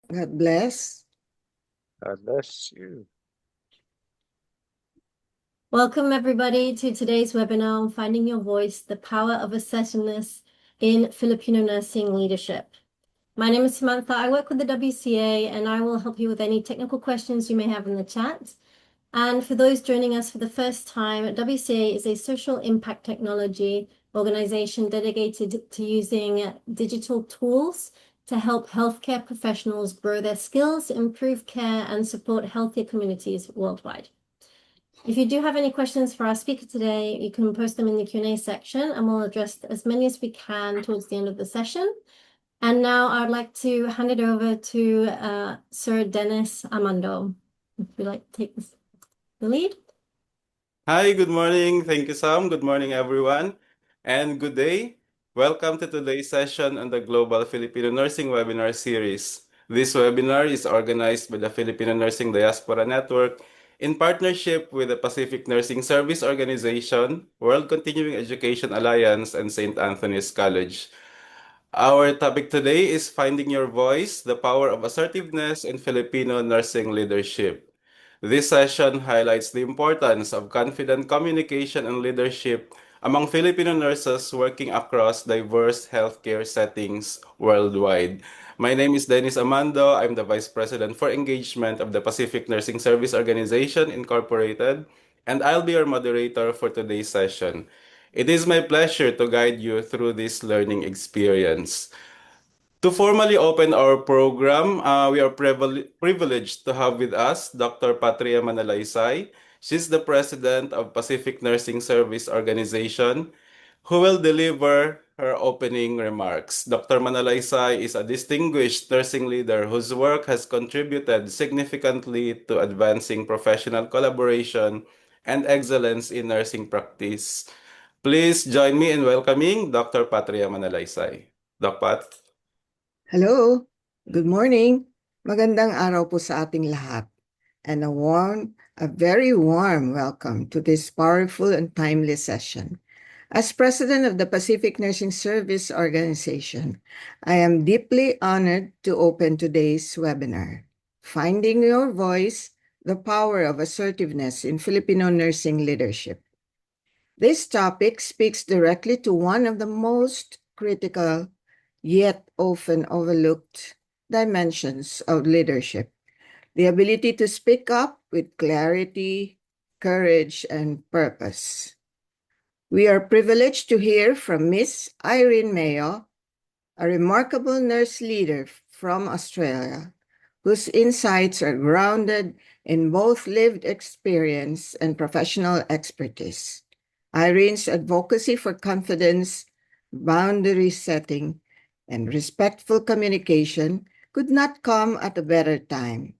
God bless. God bless you. Welcome, everybody, to today's webinar on Finding Your Voice, the Power of Assertiveness in Filipino Nursing Leadership. My name is Samantha. I work with the WCEA, and I will help you with any technical questions you may have in the chat. And for those joining us for the first time, WCEA is a social impact technology organization dedicated to using digital tools to help healthcare professionals grow their skills, improve care, and support healthier communities worldwide. If you do have any questions for our speaker today, you can post them in the Q&A section, and we'll address as many as we can towards the end of the session. And now I'd like to hand it over to Sir Dennis Armando. If you'd like to take the lead. Hi, good morning. Thank you, Sam. Good morning, everyone. And good day. Welcome to today's session on the Global Filipino Nursing Webinar Series. This webinar is organized by the Filipino Nursing Diaspora Network in partnership with the Pacific Nursing Service Organization, World Continuing Education Alliance, and St. Anthony's College. Our topic today is Finding Your Voice, the Power of Assertiveness in Filipino Nursing Leadership. This session highlights the importance of confident communication and leadership among Filipino nurses working across diverse healthcare settings worldwide. My name is Dennis Amando. I'm the Vice President for Engagement of the Pacific Nursing Service Organization, Incorporated, and I'll be your moderator for today's session. It is my pleasure to guide you through this learning experience. To formally open our program, we are privileged to have with us Dr. Patria Manalaysay. She's the president of Pacific Nursing Service Organization, who will deliver her opening remarks. Dr. Manalaysay is a distinguished nursing leader whose work has contributed significantly to advancing professional collaboration and excellence in nursing practice. Please join me in welcoming Dr. Patria Manalaysay. Doc Pat. Hello. Good morning. Magandang araw po sa ating lahat. And a very warm welcome to this powerful and timely session. As president of the Pacific Nursing Service Organization, I am deeply honored to open today's webinar, Finding Your Voice, the Power of Assertiveness in Filipino Nursing Leadership. This topic speaks directly to one of the most critical yet often overlooked dimensions of leadership, the ability to speak up with clarity, courage, and purpose. We are privileged to hear from Miss Irene Mayo, a remarkable nurse leader from Australia, whose insights are grounded in both lived experience and professional expertise. Irene's advocacy for confidence, boundary setting, and respectful communication could not come at a better time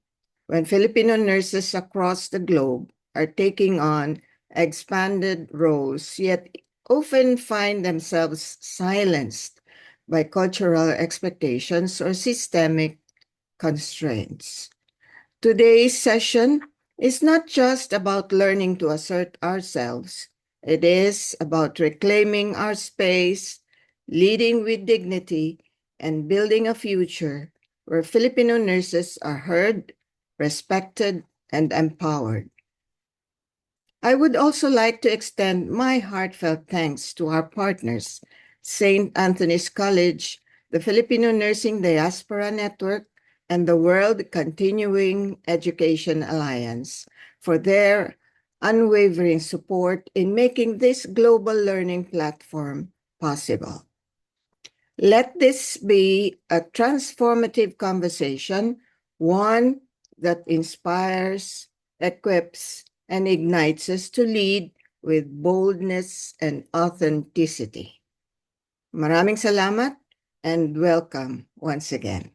when Filipino nurses across the globe are taking on expanded roles, yet often find themselves silenced by cultural expectations or systemic constraints. Today's session is not just about learning to assert ourselves, it is about reclaiming our space, leading with dignity, and building a future where Filipino nurses are heard, respected, and empowered. I would also like to extend my heartfelt thanks to our partners, St. Anthony's College, the Filipino Nursing Diaspora Network, and the World Continuing Education Alliance for their unwavering support in making this global learning platform possible. Let this be a transformative conversation, one that inspires, equips, and ignites us to lead with boldness and authenticity. Maraming salamat and welcome once again.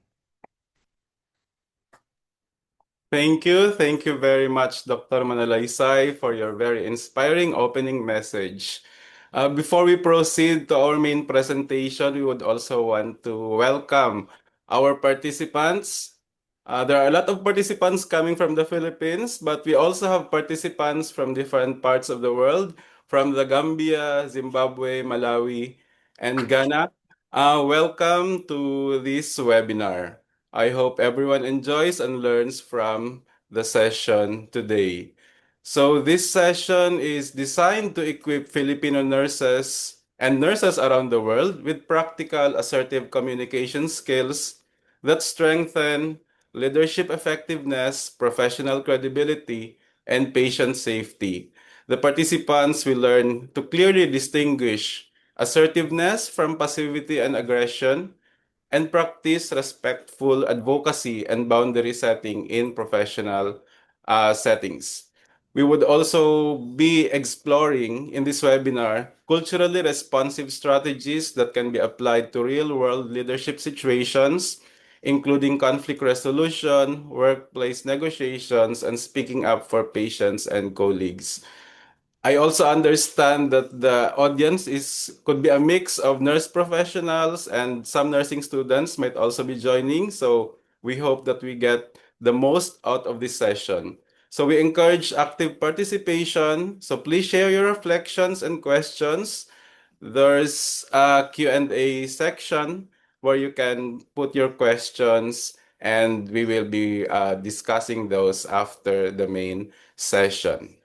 Thank you. Thank you very much, Dr. Manalaysay, for your very inspiring opening message. Before we proceed to our main presentation, we would also want to welcome our participants. There are a lot of participants coming from the Philippines, but we also have participants from different parts of the world, from the Gambia, Zimbabwe, Malawi, and Ghana. Welcome to this webinar. I hope everyone enjoys and learns from the session today. So this session is designed to equip Filipino nurses and nurses around the world with practical, assertive communication skills that strengthen leadership effectiveness, professional credibility, and patient safety. The participants will learn to clearly distinguish assertiveness from passivity and aggression, and practice respectful advocacy and boundary setting in professional settings. We would also be exploring in this webinar culturally responsive strategies that can be applied to real-world leadership situations, including conflict resolution, workplace negotiations, and speaking up for patients and colleagues. I also understand that the audience could be a mix of nurse professionals, and some nursing students might also be joining. So we hope that we get the most out of this session. So we encourage active participation. So please share your reflections and questions. There's a Q&A section where you can put your questions, and we will be discussing those after the main session.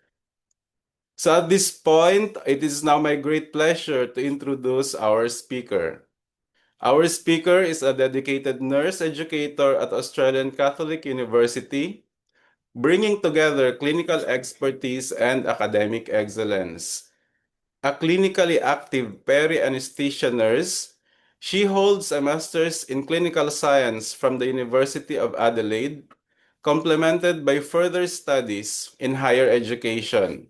So at this point, it is now my great pleasure to introduce our speaker. Our speaker is a dedicated nurse educator at Australian Catholic University, bringing together clinical expertise and academic excellence. A clinically active peri-anesthesia nurse, she holds a master's in clinical science from the University of Adelaide, complemented by further studies in higher education.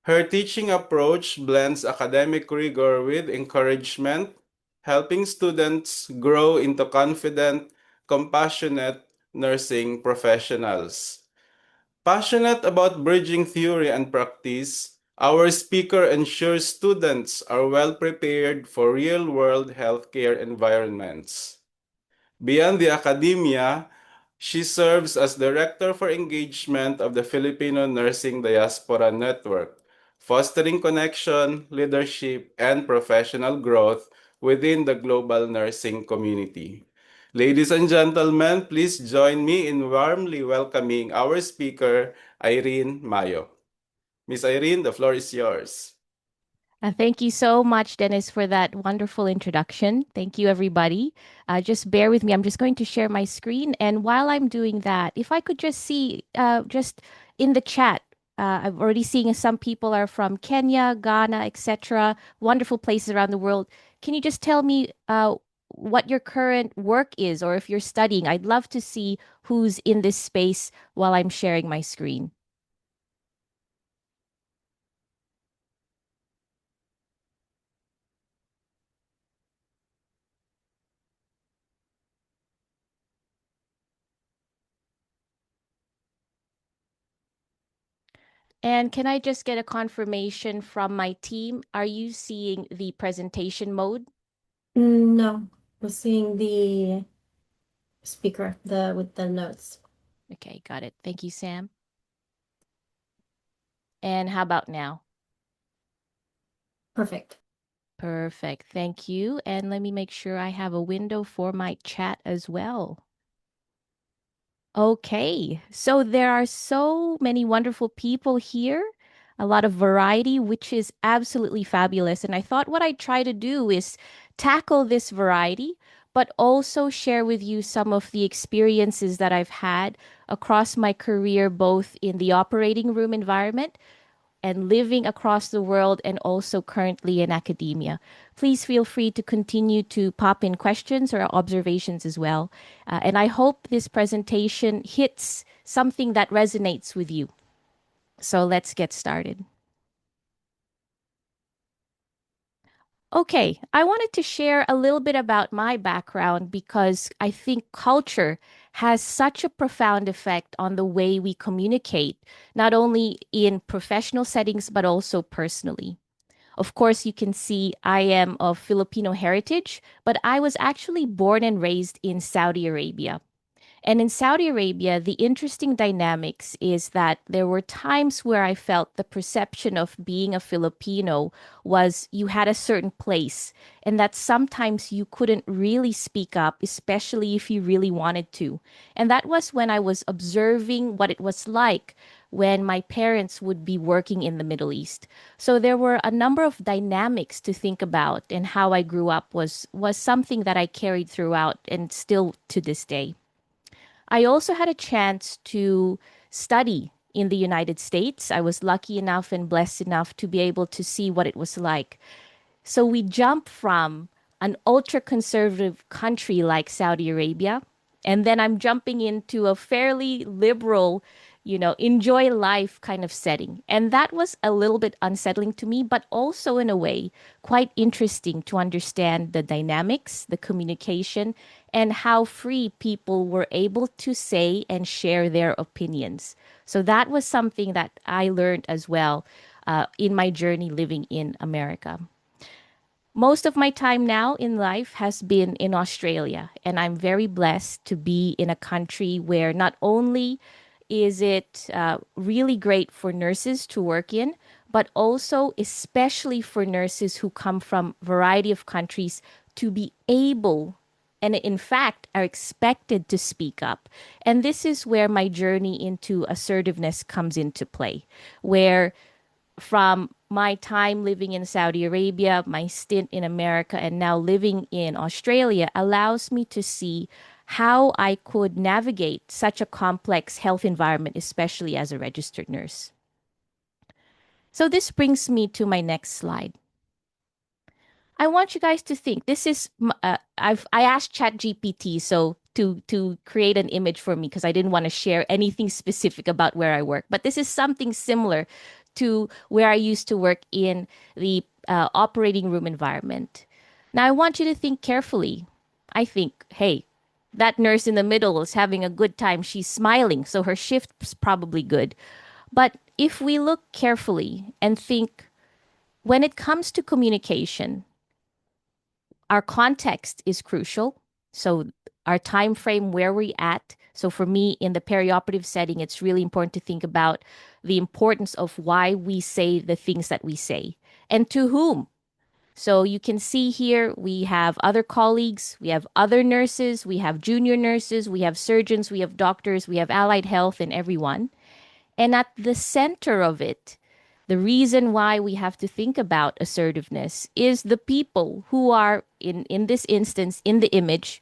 Her teaching approach blends academic rigor with encouragement, helping students grow into confident, compassionate nursing professionals. Passionate about bridging theory and practice, our speaker ensures students are well prepared for real-world healthcare environments. Beyond the academia, she serves as Director for Engagement of the Filipino Nursing Diaspora Network, fostering connection, leadership, and professional growth within the global nursing community. Ladies and gentlemen, please join me in warmly welcoming our speaker, Irene Mayo. Miss Irene, the floor is yours. Thank you so much, Dennis, for that wonderful introduction. Thank you, everybody. Just bear with me. I'm just going to share my screen. And while I'm doing that, if I could just see, just in the chat, I'm already seeing some people are from Kenya, Ghana, etc., wonderful places around the world. Can you just tell me what your current work is, or if you're studying? I'd love to see who's in this space while I'm sharing my screen. And can I just get a confirmation from my team? Are you seeing the presentation mode? No, we're seeing the speaker, with the notes. Okay, got it. Thank you, Sam. And how about now? Perfect. Perfect. Thank you. And let me make sure I have a window for my chat as well. Okay, so there are so many wonderful people here, a lot of variety, which is absolutely fabulous. And I thought what I'd try to do is tackle this variety, but also share with you some of the experiences that I've had across my career, both in the operating room environment and living across the world, and also currently in academia. Please feel free to continue to pop in questions or observations as well. And I hope this presentation hits something that resonates with you. So let's get started. Okay, I wanted to share a little bit about my background because I think culture has such a profound effect on the way we communicate, not only in professional settings, but also personally. Of course, you can see I am of Filipino heritage, but I was actually born and raised in Saudi Arabia. And in Saudi Arabia, the interesting dynamics is that there were times where I felt the perception of being a Filipino was you had a certain place, and that sometimes you couldn't really speak up, especially if you really wanted to. And that was when I was observing what it was like when my parents would be working in the Middle East. So there were a number of dynamics to think about, and how I grew up was something that I carried throughout and still to this day. I also had a chance to study in the United States. I was lucky enough and blessed enough to be able to see what it was like. So we jump from an ultra conservative country like Saudi Arabia, and then I'm jumping into a fairly liberal, enjoy life kind of setting. And that was a little bit unsettling to me, but also in a way quite interesting to understand the dynamics, the communication, and how free people were able to say and share their opinions. So that was something that I learned as well in my journey living in America. Most of my time now in life has been in Australia, and I'm very blessed to be in a country where not only is it really great for nurses to work in, but also especially for nurses who come from a variety of countries to be able and in fact are expected to speak up. And this is where my journey into assertiveness comes into play, where from my time living in Saudi Arabia, my stint in America, and now living in Australia allows me to see how I could navigate such a complex health environment, especially as a registered nurse. So this brings me to my next slide. I want you guys to think. This is I asked ChatGPT to create an image for me because I didn't want to share anything specific about where I work. But this is something similar to where I used to work in the operating room environment. Now I want you to think carefully. I think, hey, that nurse in the middle is having a good time. She's smiling, so her shift's probably good. But if we look carefully and think, when it comes to communication, our context is crucial. So our time frame, where we're at. So for me, in the perioperative setting, it's really important to think about the importance of why we say the things that we say and to whom. So you can see here, we have other colleagues, we have other nurses, we have junior nurses, we have surgeons, we have doctors, we have allied health and everyone. And at the center of it, the reason why we have to think about assertiveness is the people who are, in this instance, in the image,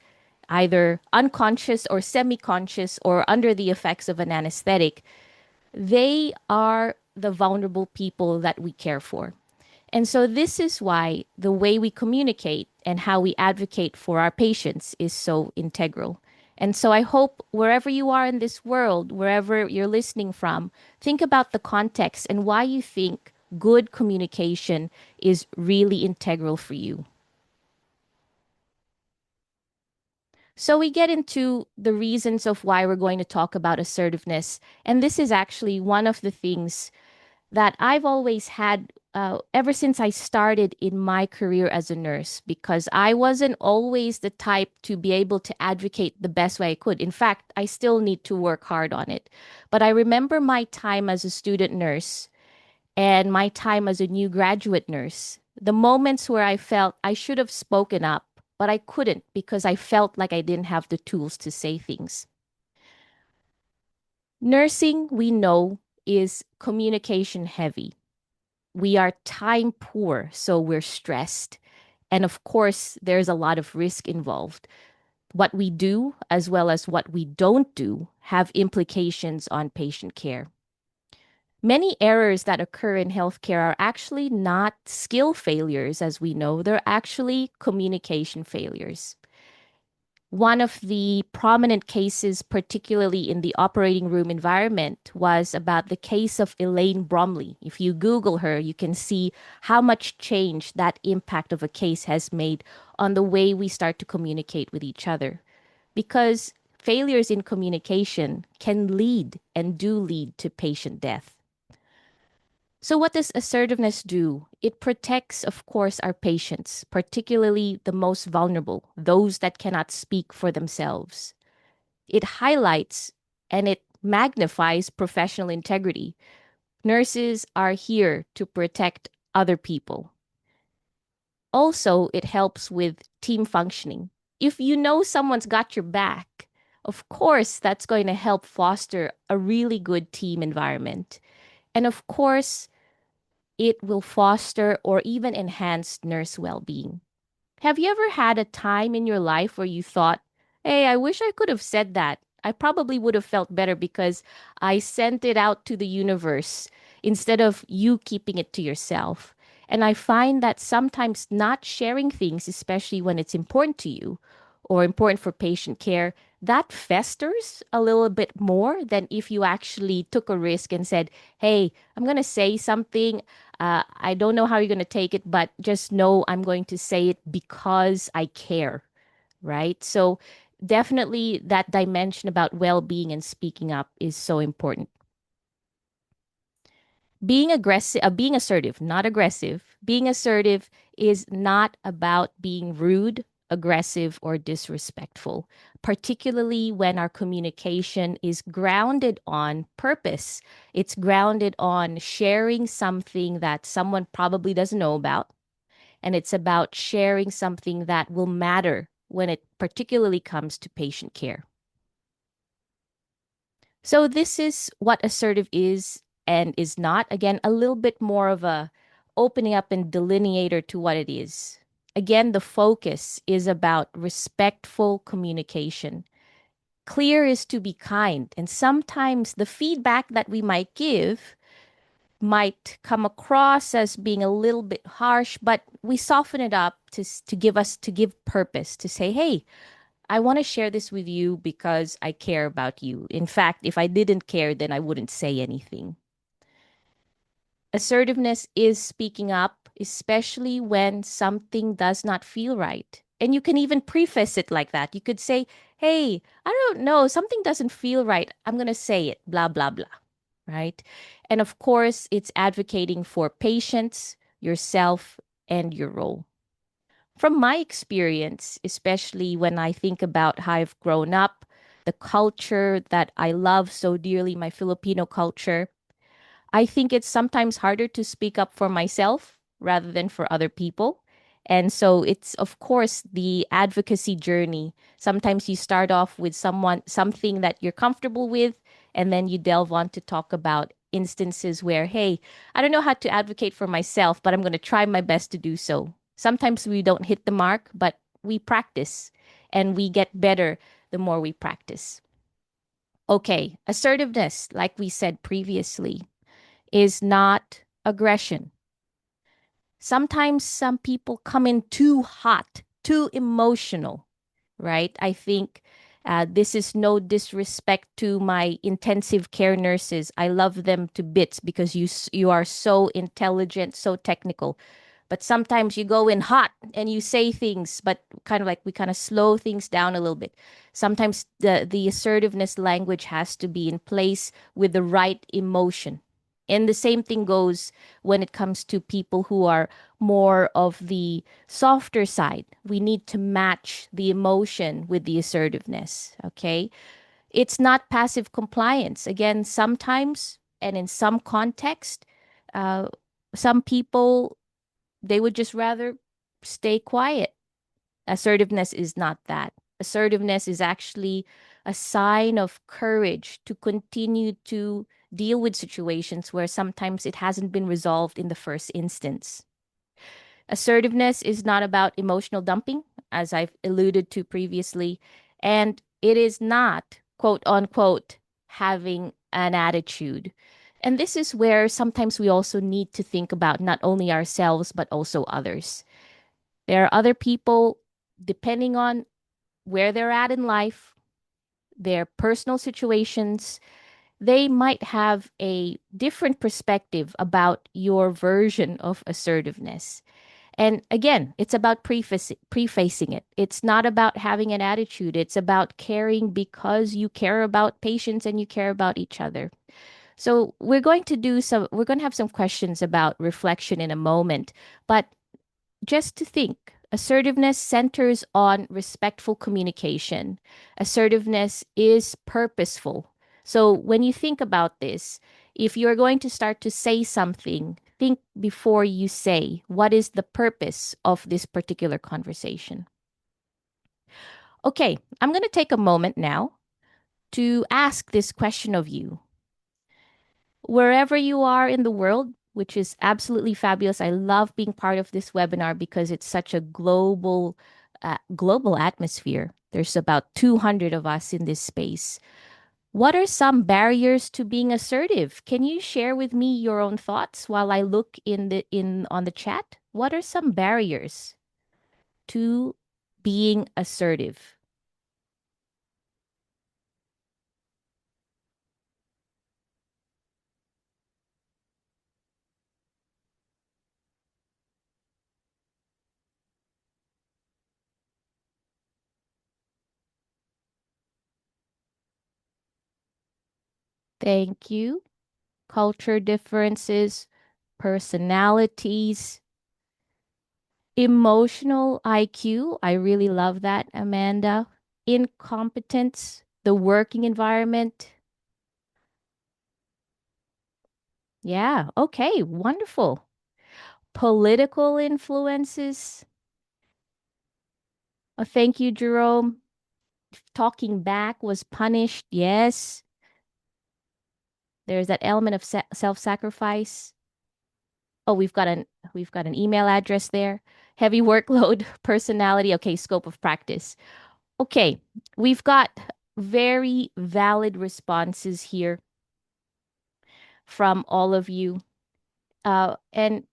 either unconscious or semi-conscious or under the effects of an anesthetic. They are the vulnerable people that we care for. And so this is why the way we communicate and how we advocate for our patients is so integral. And so I hope wherever you are in this world, wherever you're listening from, think about the context and why you think good communication is really integral for you. So we get into the reasons of why we're going to talk about assertiveness. And this is actually one of the things that I've always had ever since I started in my career as a nurse, because I wasn't always the type to be able to advocate the best way I could. In fact, I still need to work hard on it. But I remember my time as a student nurse and my time as a new graduate nurse, the moments where I felt I should have spoken up, but I couldn't because I felt like I didn't have the tools to say things. Nursing, we know, is communication heavy. We are time poor, so we're stressed. And of course, there's a lot of risk involved. What we do, as well as what we don't do, have implications on patient care. Many errors that occur in healthcare are actually not skill failures, as we know, they're actually communication failures. One of the prominent cases, particularly in the operating room environment, was about the case of Elaine Bromley. If you Google her, you can see how much change that impact of a case has made on the way we start to communicate with each other. Because failures in communication can lead and do lead to patient death. So what does assertiveness do? It protects, of course, our patients, particularly the most vulnerable, those that cannot speak for themselves. It highlights and it magnifies professional integrity. Nurses are here to protect other people. Also, it helps with team functioning. If you know someone's got your back, of course, that's going to help foster a really good team environment. And of course, it will foster or even enhance nurse well-being. Have you ever had a time in your life where you thought, hey, I wish I could have said that? I probably would have felt better because I sent it out to the universe instead of you keeping it to yourself. And I find that sometimes not sharing things, especially when it's important to you or important for patient care, that festers a little bit more than if you actually took a risk and said, hey, I'm going to say something. I don't know how you're going to take it, but just know I'm going to say it because I care, right? So definitely that dimension about well-being and speaking up is so important. Being assertive, not aggressive. Being assertive is not about being rude, aggressive, or disrespectful, particularly when our communication is grounded on purpose. It's grounded on sharing something that someone probably doesn't know about, and it's about sharing something that will matter when it particularly comes to patient care. So this is what assertive is and is not. Again, a little bit more of a opening up and delineator to what it is. Again, the focus is about respectful communication. Clear is to be kind, and sometimes the feedback that we might give might come across as being a little bit harsh, but we soften it up to give purpose, to say, hey, I want to share this with you because I care about you. In fact, if I didn't care, then I wouldn't say anything. Assertiveness is speaking up, especially when something does not feel right. And you can even preface it like that. You could say, hey, I don't know, something doesn't feel right. I'm going to say it, blah, blah, blah. Right? And of course, it's advocating for patients, yourself, and your role. From my experience, especially when I think about how I've grown up, the culture that I love so dearly, my Filipino culture, I think it's sometimes harder to speak up for myself rather than for other people. And so it's, of course, the advocacy journey. Sometimes you start off with something that you're comfortable with, and then you delve on to talk about instances where, hey, I don't know how to advocate for myself, but I'm going to try my best to do so. Sometimes we don't hit the mark, but we practice and we get better the more we practice. Okay, assertiveness, like we said previously, is not aggression. Sometimes some people come in too hot, too emotional, right? I think this is no disrespect to my intensive care nurses. I love them to bits because you are so intelligent, so technical. But sometimes you go in hot and you say things, but kind of like we kind of slow things down a little bit. Sometimes the assertiveness language has to be in place with the right emotion. And the same thing goes when it comes to people who are more of the softer side. We need to match the emotion with the assertiveness, okay? It's not passive compliance. Again, sometimes and in some context, uh, some people, they would just rather stay quiet. Assertiveness is not that. Assertiveness is actually a sign of courage to continue to deal with situations where sometimes it hasn't been resolved in the first instance. Assertiveness is not about emotional dumping, as I've alluded to previously, and it is not, quote unquote, having an attitude. And this is where sometimes we also need to think about not only ourselves, but also others. There are other people, depending on where they're at in life, their personal situations, they might have a different perspective about your version of assertiveness. And again, it's about prefacing it. It's not about having an attitude. It's about caring because you care about patients and you care about each other. So we're going to have some questions about reflection in a moment, but just to think, Assertiveness centers on respectful communication. Assertiveness is purposeful. So when you think about this, if you're going to start to say something, think before you say, what is the purpose of this particular conversation? Okay, I'm going to take a moment now to ask this question of you. Wherever you are in the world, which is absolutely fabulous. I love being part of this webinar because it's such a global atmosphere. There's about 200 of us in this space. What are some barriers to being assertive? Can you share with me your own thoughts while I look on the chat? What are some barriers to being assertive? Thank you. Culture differences, personalities, emotional IQ. I really love that, Amanda. Incompetence, the working environment. Yeah, okay, wonderful. Political influences. Oh, thank you, Jerome. Talking back was punished. Yes. There's that element of self-sacrifice. Oh, we've got an email address there. Heavy workload, personality. Okay, scope of practice. Okay, we've got very valid responses here from all of you. And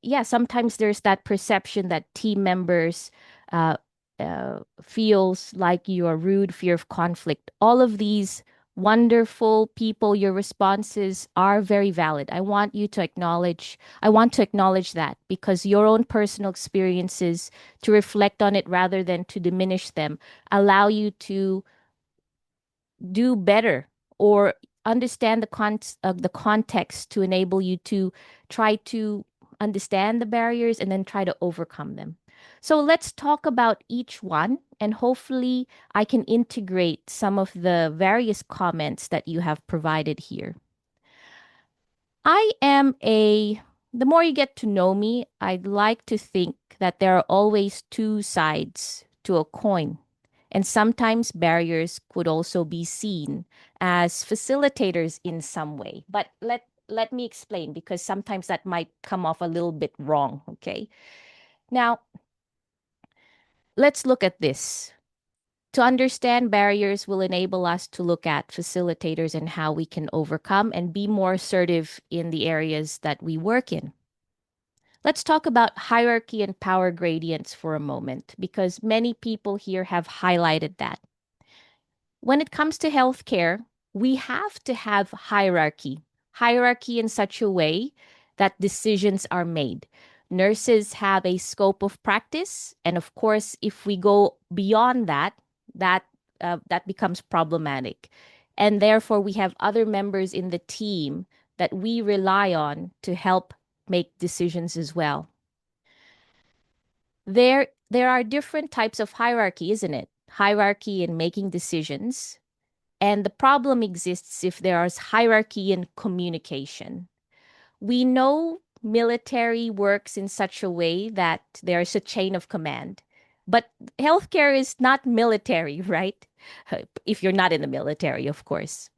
yeah, sometimes there's that perception that team members uh, feels like you are rude, fear of conflict. All of these wonderful people, your responses are very valid. I want to acknowledge that because your own personal experiences to reflect on it rather than to diminish them allow you to do better or understand the context to enable you to try to understand the barriers and then try to overcome them. So let's talk about each one, and hopefully I can integrate some of the various comments that you have provided here. The more you get to know me, I'd like to think that there are always two sides to a coin. And sometimes barriers could also be seen as facilitators in some way. But let me explain because sometimes that might come off a little bit wrong, okay? Now, let's look at this. To understand barriers will enable us to look at facilitators and how we can overcome and be more assertive in the areas that we work in. Let's talk about hierarchy and power gradients for a moment because many people here have highlighted that. When it comes to healthcare, we have to have hierarchy in such a way that decisions are made. Nurses have a scope of practice, and of course, if we go beyond that, that becomes problematic. And therefore, we have other members in the team that we rely on to help make decisions as well. There are different types of hierarchy, isn't it? Hierarchy in making decisions, and the problem exists if there is hierarchy in communication. We know military works in such a way that there's a chain of command, but healthcare is not military, right? If you're not in the military, of course.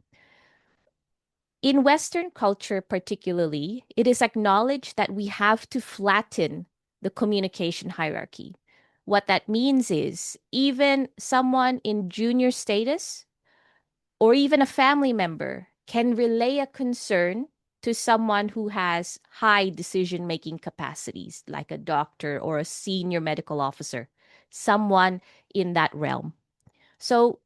In Western culture, particularly, it is acknowledged that we have to flatten the communication hierarchy. What that means is even someone in junior status or even a family member can relay a concern to someone who has high decision-making capacities, like a doctor or a senior medical officer, someone in that realm. So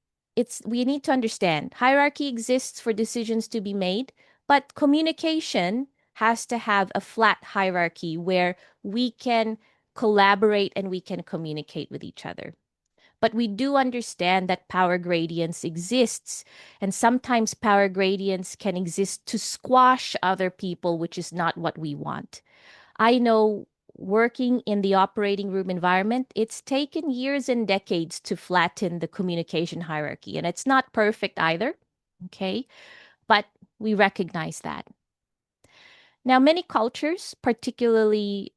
we need to understand hierarchy exists for decisions to be made, but communication has to have a flat hierarchy where we can collaborate and we can communicate with each other. But we do understand that power gradients exists, and sometimes power gradients can exist to squash other people, which is not what we want. I know working in the operating room environment, it's taken years and decades to flatten the communication hierarchy. And it's not perfect either, okay? But we recognize that. Now, many cultures, particularly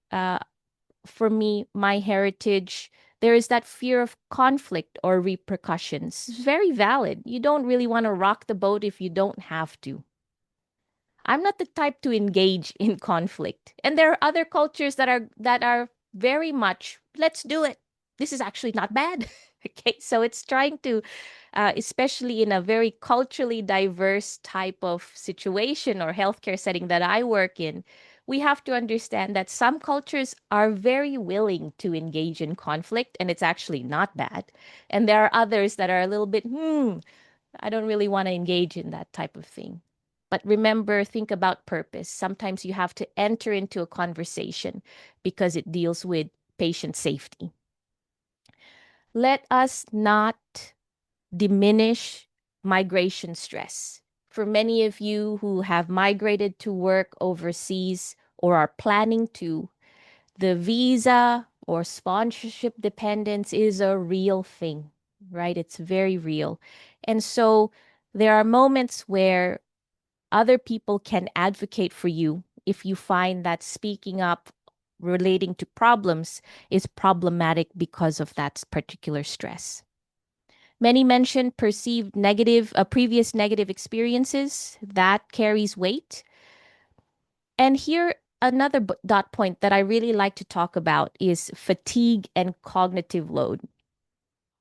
for me, my heritage, there is that fear of conflict or repercussions. It's very valid. You don't really want to rock the boat if you don't have to. I'm not the type to engage in conflict. And there are other cultures that are very much, let's do it. This is actually not bad. Okay, so it's trying to, especially in a very culturally diverse type of situation or healthcare setting that I work in, we have to understand that some cultures are very willing to engage in conflict, and it's actually not bad. And there are others that are a little bit, I don't really want to engage in that type of thing. But remember, think about purpose. Sometimes you have to enter into a conversation because it deals with patient safety. Let us not diminish migration stress. For many of you who have migrated to work overseas or are planning to, the visa or sponsorship dependence is a real thing, right? It's very real. And so there are moments where other people can advocate for you if you find that speaking up relating to problems is problematic because of that particular stress. Many mentioned perceived negative, previous negative experiences. That carries weight. And here, another dot point that I really like to talk about is fatigue and cognitive load.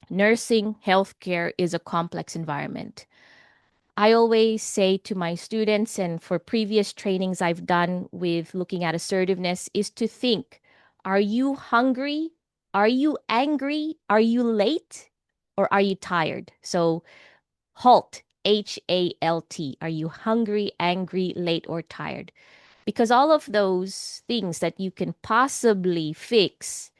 Nursing, healthcare is a complex environment. I always say to my students, and for previous trainings I've done with looking at assertiveness, is to think, are you hungry? Are you angry? Are you late? Or are you tired? So HALT, HALT. Are you hungry, angry, late, or tired? Because all of those things that you can possibly fix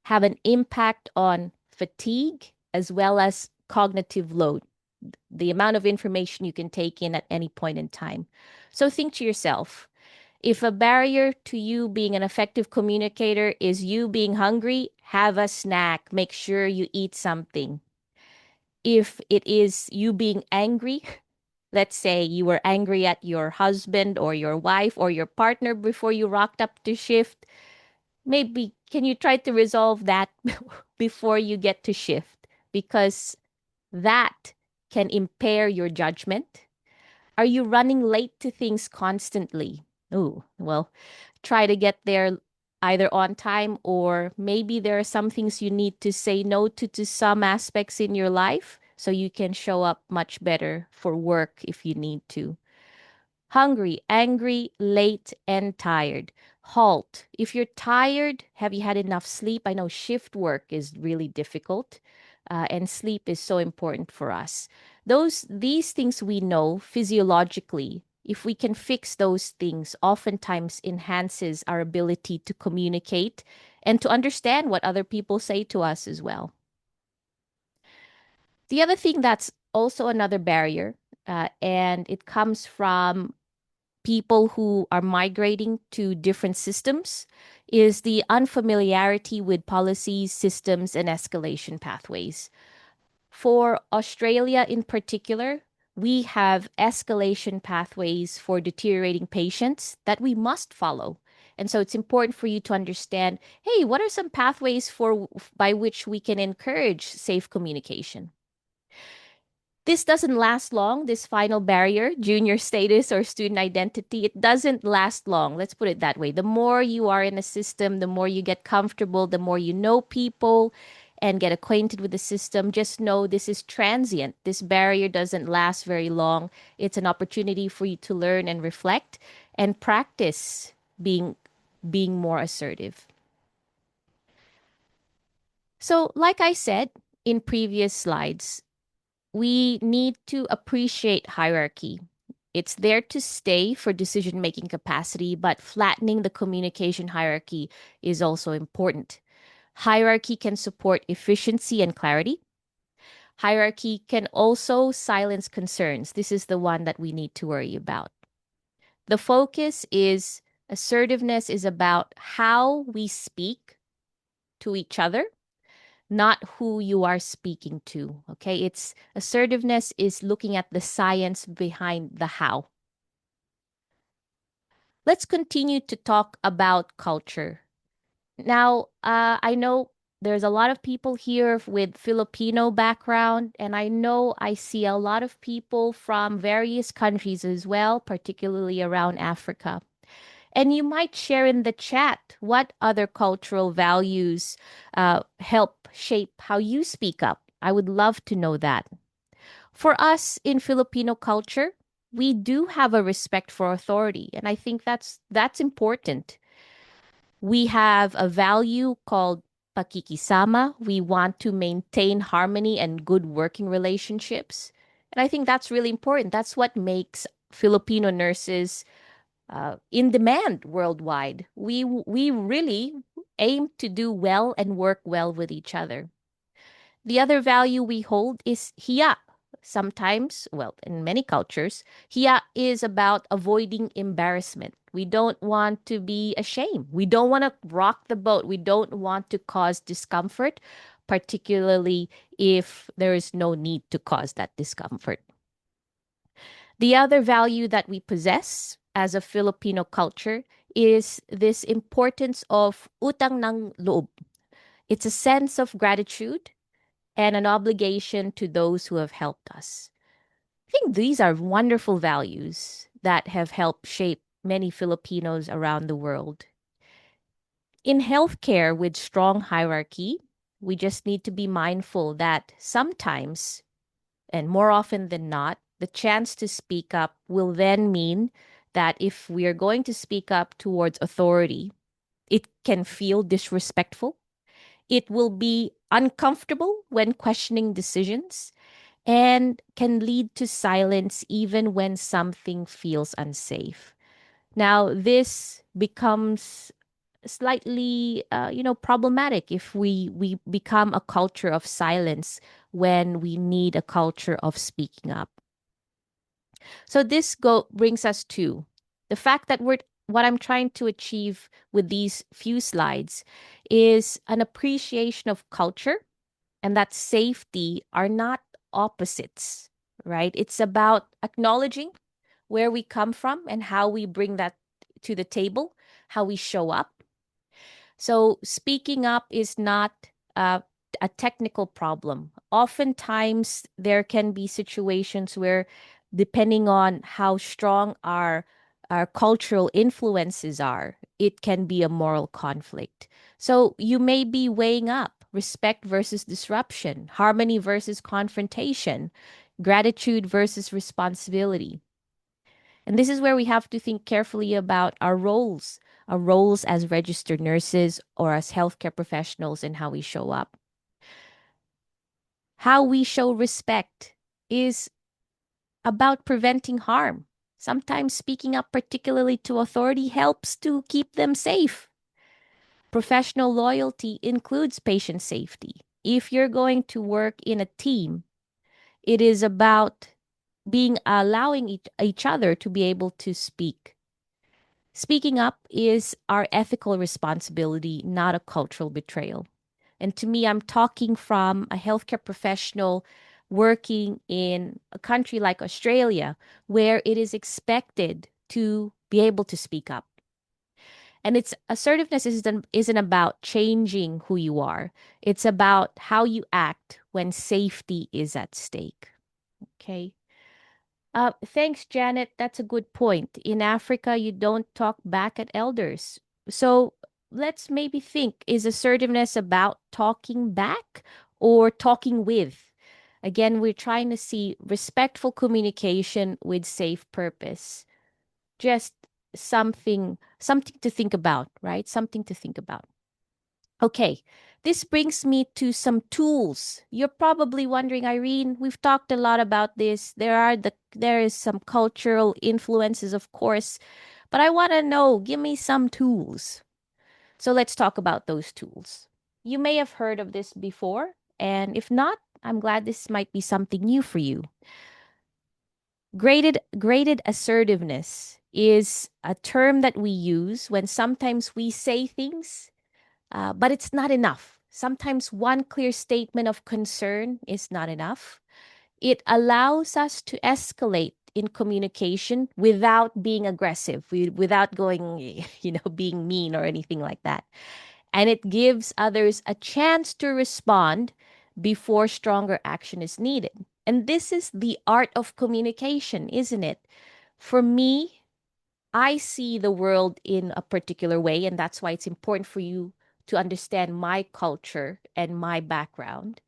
have an impact on fatigue as well as cognitive load, the amount of information you can take in at any point in time. So think to yourself, if a barrier to you being an effective communicator is you being hungry, have a snack. Make sure you eat something. If it is you being angry, let's say you were angry at your husband or your wife or your partner before you rocked up to shift, maybe can you try to resolve that before you get to shift? Because that can impair your judgment. Are you running late to things constantly? Oh, well, try to get there either on time, or maybe there are some things you need to say no to some aspects in your life so you can show up much better for work if you need to. Hungry, angry, late, and tired. HALT. If you're tired, have you had enough sleep? I know shift work is really difficult, and sleep is so important for us. These things we know physiologically. If we can fix those things, oftentimes enhances our ability to communicate and to understand what other people say to us as well. The other thing that's also another barrier, and it comes from people who are migrating to different systems, is the unfamiliarity with policies, systems, and escalation pathways. For Australia in particular, we have escalation pathways for deteriorating patients that we must follow. And so it's important for you to understand, hey, what are some pathways by which we can encourage safe communication? This doesn't last long, this final barrier, junior status or student identity. It doesn't last long. Let's put it that way. The more you are in a system, the more you get comfortable, the more you know people and get acquainted with the system. Just know this is transient. This barrier doesn't last very long. It's an opportunity for you to learn and reflect and practice being more assertive. So, like I said in previous slides, we need to appreciate hierarchy. It's there to stay for decision-making capacity, but flattening the communication hierarchy is also important. Hierarchy can support efficiency and clarity. Hierarchy can also silence concerns. This is the one that we need to worry about. The focus is Assertiveness is about how we speak to each other, not who you are speaking to. Okay. Assertiveness is looking at the science behind the how. Let's continue to talk about culture. Now, I know there's a lot of people here with Filipino background, and I know I see a lot of people from various countries as well, particularly around Africa. And you might share in the chat what other cultural values help shape how you speak up. I would love to know that. For us in Filipino culture, we do have a respect for authority, and I think that's important. We have a value called pakikisama. We want to maintain harmony and good working relationships. And I think that's really important. That's what makes Filipino nurses in demand worldwide. We really aim to do well and work well with each other. The other value we hold is hiya. Sometimes, well, in many cultures, hiya is about avoiding embarrassment. We don't want to be ashamed. We don't want to rock the boat. We don't want to cause discomfort, particularly if there is no need to cause that discomfort. The other value that we possess as a Filipino culture is this importance of utang ng loob. It's a sense of gratitude and an obligation to those who have helped us. I think these are wonderful values that have helped shape many Filipinos around the world. In healthcare with strong hierarchy, we just need to be mindful that sometimes, and more often than not, the chance to speak up will then mean that if we are going to speak up towards authority, it can feel disrespectful. It will be uncomfortable when questioning decisions and can lead to silence even when something feels unsafe. Now, this becomes slightly, problematic if we become a culture of silence when we need a culture of speaking up. So this brings us to the fact that what I'm trying to achieve with these few slides is an appreciation of culture and that safety are not opposites, right? It's about acknowledging where we come from and how we bring that to the table, how we show up. So speaking up is not a technical problem. Oftentimes, there can be situations where, depending on how strong our cultural influences are, it can be a moral conflict. So you may be weighing up respect versus disruption, harmony versus confrontation, gratitude versus responsibility. And this is where we have to think carefully about our roles as registered nurses or as healthcare professionals and how we show up. How we show respect is about preventing harm. Sometimes speaking up, particularly to authority, helps to keep them safe. Professional loyalty includes patient safety. If you're going to work in a team, it is about allowing each other to be able to speak. Speaking up is our ethical responsibility, not a cultural betrayal. And to me, I'm talking from a healthcare professional working in a country like Australia, where it is expected to be able to speak up. And its assertiveness isn't about changing who you are. It's about how you act when safety is at stake. Okay. Thanks, Janet. That's a good point. In Africa, you don't talk back at elders. So let's maybe think, is assertiveness about talking back or talking with? Again, we're trying to see respectful communication with safe purpose. Just something to think about, right? Something to think about. Okay, this brings me to some tools. You're probably wondering, Irene, we've talked a lot about this. There is some cultural influences, of course, but I want to know, give me some tools. So let's talk about those tools. You may have heard of this before, and if not, I'm glad this might be something new for you. Graded assertiveness is a term that we use when sometimes we say things, but it's not enough. Sometimes one clear statement of concern is not enough. It allows us to escalate in communication without being aggressive, without going, being mean or anything like that. And it gives others a chance to respond before stronger action is needed. And this is the art of communication, isn't it? For me, I see the world in a particular way, and that's why it's important for you to understand my culture and my background.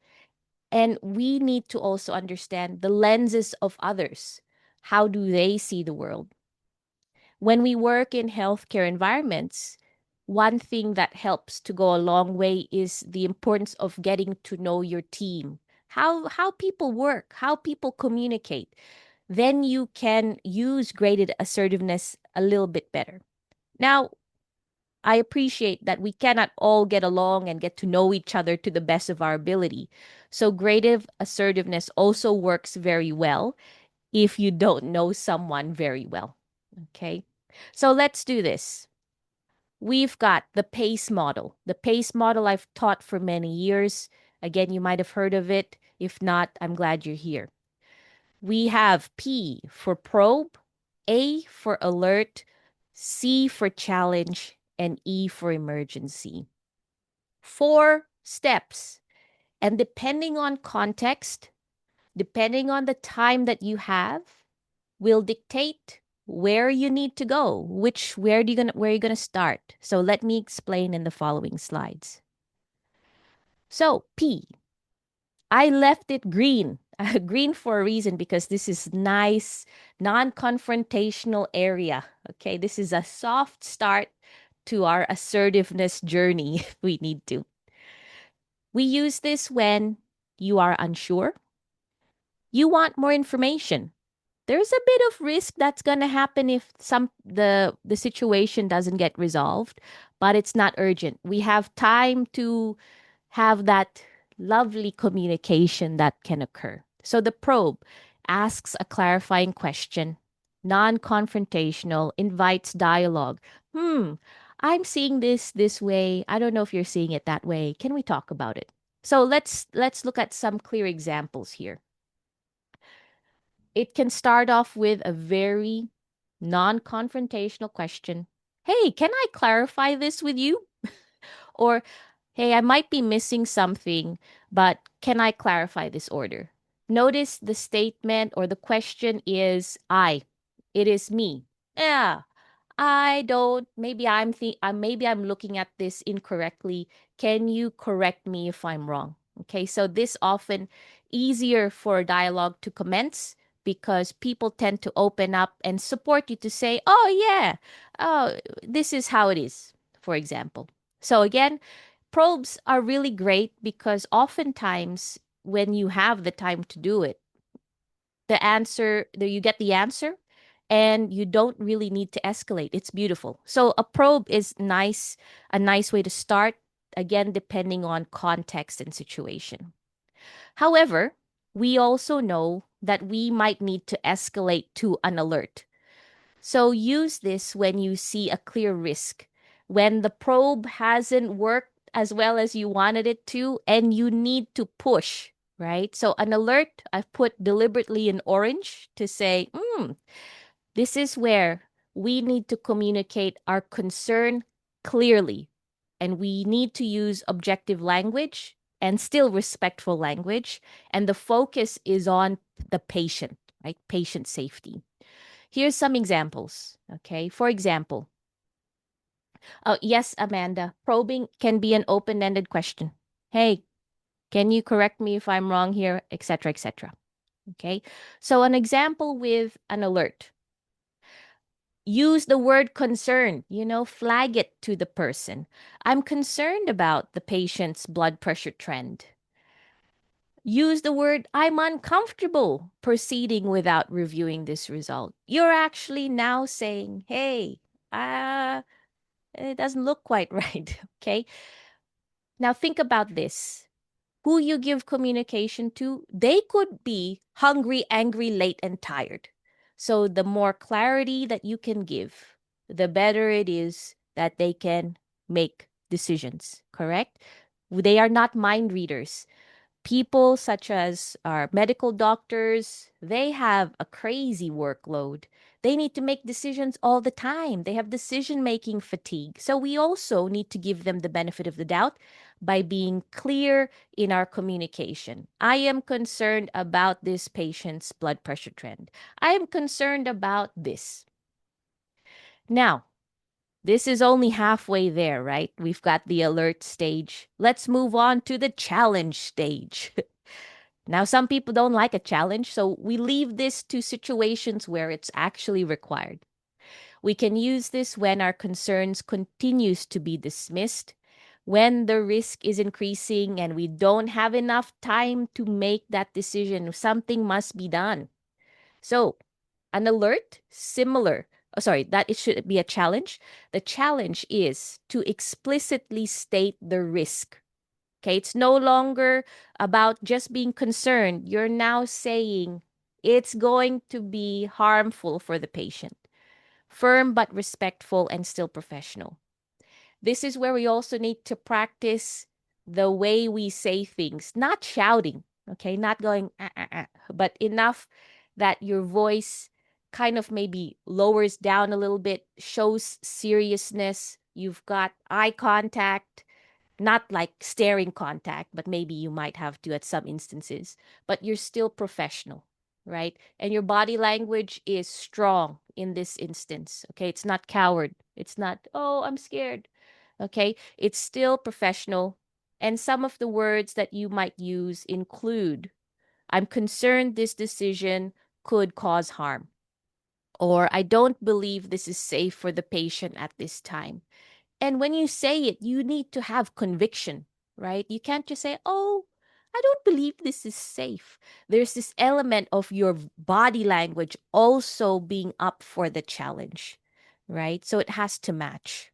And we need to also understand the lenses of others. How do they see the world? When we work in healthcare environments, one thing that helps to go a long way is the importance of getting to know your team, how people work, how people communicate. Then you can use graded assertiveness a little bit better. Now, I appreciate that we cannot all get along and get to know each other to the best of our ability. So graded assertiveness also works very well if you don't know someone very well. Okay. So let's do this. We've got the PACE model. The PACE model I've taught for many years. Again, you might have heard of it. If not, I'm glad you're here. We have P for probe, A for alert, C for challenge, and E for emergency. 4 steps. And depending on context, depending on the time that you have, will dictate where you need to go, where are you gonna start. So let me explain in the following slides. So P, I left it green. Green for a reason because this is nice, non-confrontational area. Okay, this is a soft start to our assertiveness journey if we need to. We use this when you are unsure, you want more information. There's a bit of risk that's going to happen if the situation doesn't get resolved, but it's not urgent. We have time to have that lovely communication that can occur. So the probe asks a clarifying question, non-confrontational, invites dialogue. I'm seeing this way. I don't know if you're seeing it that way. Can we talk about it? So let's look at some clear examples here. It can start off with a very non-confrontational question. Hey, can I clarify this with you? Or, hey, I might be missing something, but can I clarify this order? Notice the statement or the question is I. It is me. Yeah, I don't, maybe I'm looking at this incorrectly. Can you correct me if I'm wrong? Okay, so this often easier for dialogue to commence because people tend to open up and support you to say, oh yeah, oh, this is how it is, for example. So again, probes are really great because oftentimes when you have the time to do it, you get the answer and you don't really need to escalate. It's beautiful. So a probe is a nice way to start, again, depending on context and situation. However, we also know that we might need to escalate to an alert. So use this when you see a clear risk, when the probe hasn't worked as well as you wanted it to, and you need to push, right? So an alert, I've put deliberately in orange to say, this is where we need to communicate our concern clearly. And we need to use objective language and still respectful language. And the focus is on the patient, right? Patient safety. Here's some examples, okay? For example, yes, Amanda, probing can be an open-ended question. Hey, can you correct me if I'm wrong here, etc., etc. Okay, so an example with an alert. Use the word concern, flag it to the person. I'm concerned about the patient's blood pressure trend. Use the word, I'm uncomfortable proceeding without reviewing this result. You're actually now saying, hey, it doesn't look quite right. Okay. Now think about this. Who you give communication to, they could be hungry, angry, late, and tired. So the more clarity that you can give, the better it is that they can make decisions, correct? They are not mind readers. People such as our medical doctors, they have a crazy workload. They need to make decisions all the time. They have decision-making fatigue. So we also need to give them the benefit of the doubt by being clear in our communication. I am concerned about this patient's blood pressure trend. I am concerned about this. Now, this is only halfway there, right? We've got the alert stage. Let's move on to the challenge stage. Now, some people don't like a challenge, so we leave this to situations where it's actually required. We can use this when our concerns continues to be dismissed, when the risk is increasing and we don't have enough time to make that decision. Something must be done. So, an alert, similar. Oh, sorry, that it should be a challenge. The challenge is to explicitly state the risk. Okay, it's no longer about just being concerned. You're now saying it's going to be harmful for the patient. Firm but respectful and still professional. This is where we also need to practice the way we say things, not shouting, okay, not going, but enough that your voice kind of maybe lowers down a little bit, shows seriousness. You've got eye contact, not like staring contact, but maybe you might have to at some instances, but you're still professional, right? And your body language is strong in this instance, okay? It's not coward. It's not, oh, I'm scared, okay? It's still professional. And some of the words that you might use include, I'm concerned this decision could cause harm, or I don't believe this is safe for the patient at this time. And when you say it, you need to have conviction, right? You can't just say, oh, I don't believe this is safe. There's this element of your body language also being up for the challenge, right? So it has to match.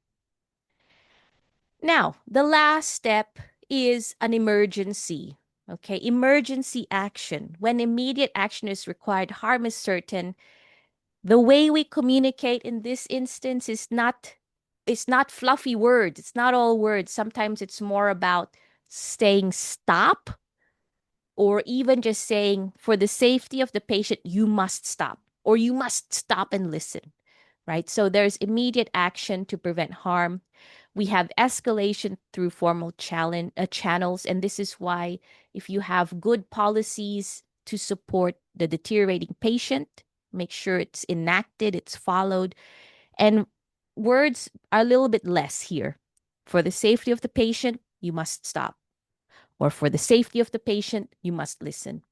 Now, the last step is an emergency. Okay, emergency action. When immediate action is required, harm is certain. The way we communicate in this instance is not, it's not fluffy words. It's not all words. Sometimes it's more about saying stop, or even just saying, for the safety of the patient, you must stop, or you must stop and listen, right? So there's immediate action to prevent harm. We have escalation through formal channels. And this is why if you have good policies to support the deteriorating patient, make sure it's enacted, it's followed. And words are a little bit less here. For the safety of the patient, you must stop. Or for the safety of the patient, you must listen.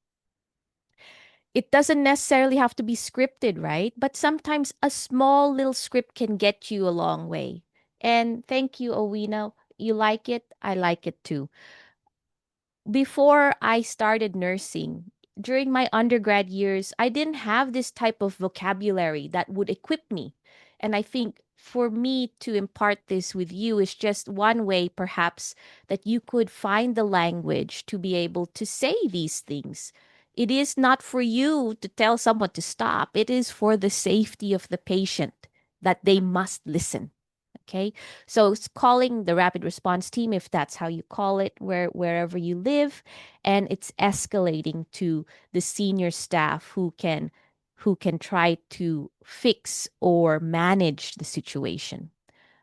It doesn't necessarily have to be scripted, right? But sometimes a small little script can get you a long way. And thank you, Owina. You like it? I like it too. Before I started nursing, during my undergrad years, I didn't have this type of vocabulary that would equip me. And I think for me to impart this with you is just one way, perhaps, that you could find the language to be able to say these things. It is not for you to tell someone to stop. It is for the safety of the patient that they must listen. Okay, so it's calling the rapid response team, if that's how you call it, wherever you live, and it's escalating to the senior staff who can try to fix or manage the situation.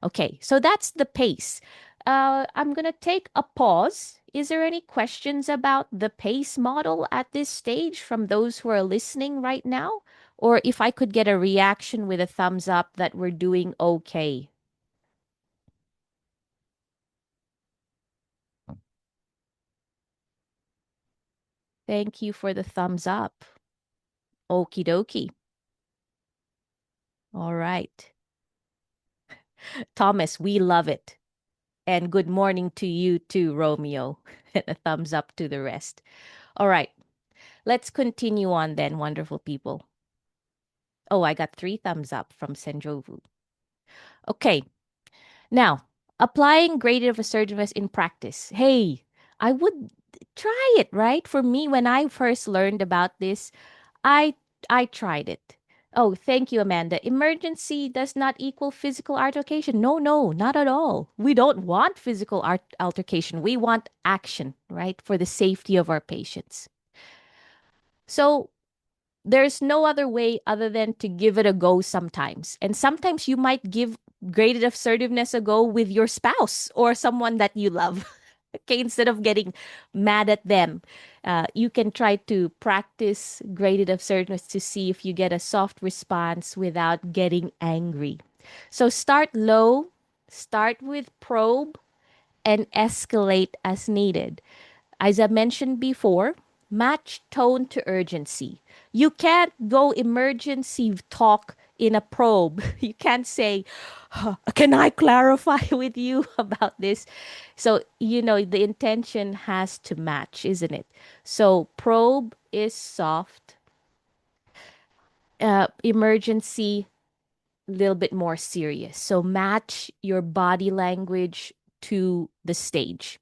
Okay, so that's the pace. I'm gonna take a pause. Is there any questions about the pace model at this stage from those who are listening right now? Or if I could get a reaction with a thumbs up that we're doing okay. Thank you for the thumbs up. Okie dokie. All right. Thomas, we love it. And good morning to you too, Romeo. And a thumbs up to the rest. All right. Let's continue on then, wonderful people. Oh, I got 3 thumbs up from Senjovu. Okay. Now, applying gradient assertiveness in practice. Hey, I would try it, right? For me, when I first learned about this, I I tried it. Oh, thank you, Amanda. Emergency does not equal physical altercation. No, no, not at all. We don't want physical altercation. We want action, right, for the safety of our patients. So there's no other way other than to give it a go sometimes. And sometimes you might give graded assertiveness a go with your spouse or someone that you love. Okay, instead of getting mad at them, you can try to practice graded assertiveness to see if you get a soft response without getting angry. So start low, start with probe, and escalate as needed. As I mentioned before, match tone to urgency. You can't go emergency talk in a probe. You can't say, can I clarify with you about this? So, the intention has to match, isn't it? So, probe is soft, emergency, a little bit more serious. So, match your body language to the stage.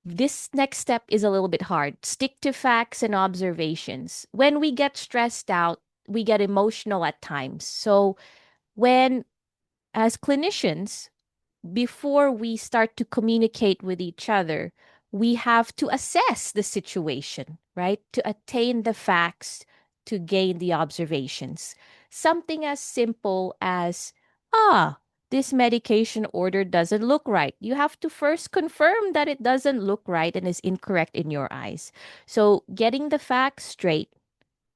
This next step is a little bit hard. Stick to facts and observations. When we get stressed out, we get emotional at times. So, when, as clinicians, before we start to communicate with each other, we have to assess the situation, right? To attain the facts, to gain the observations. Something as simple as, this medication order doesn't look right. You have to first confirm that it doesn't look right and is incorrect in your eyes. So, getting the facts straight,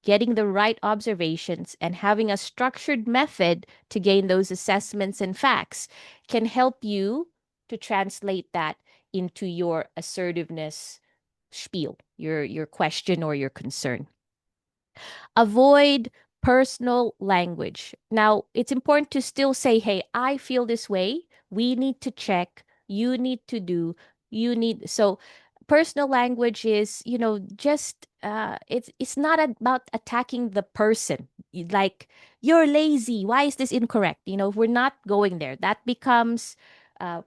getting the right observations, and having a structured method to gain those assessments and facts can help you to translate that into your assertiveness spiel, your question or your concern. Avoid personal language. Now, it's important to still say, hey, I feel this way. We need to check. You need to do. You need. So, personal language is, just it's not about attacking the person. Like, you're lazy. Why is this incorrect? We're not going there. That becomes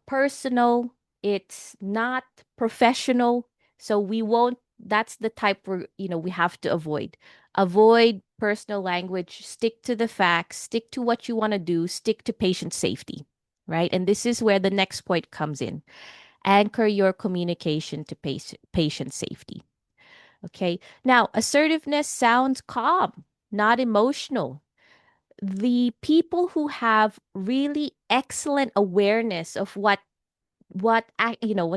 personal. It's not professional. So we won't. That's the type we have to avoid. Avoid personal language, stick to the facts, stick to what you want to do, stick to patient safety, right? And this is where the next point comes in. Anchor your communication to patient safety. Okay. Now, assertiveness sounds calm, not emotional. The people who have really excellent awareness of what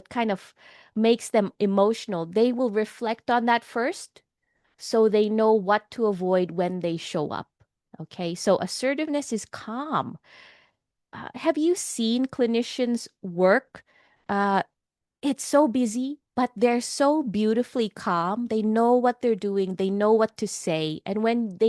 kind of makes them emotional, they will reflect on that first so they know what to avoid when they show up. Okay, so assertiveness is calm. Have you seen clinicians work? Uh, it's so busy, but they're so beautifully calm. They know what they're doing, they know what to say. And when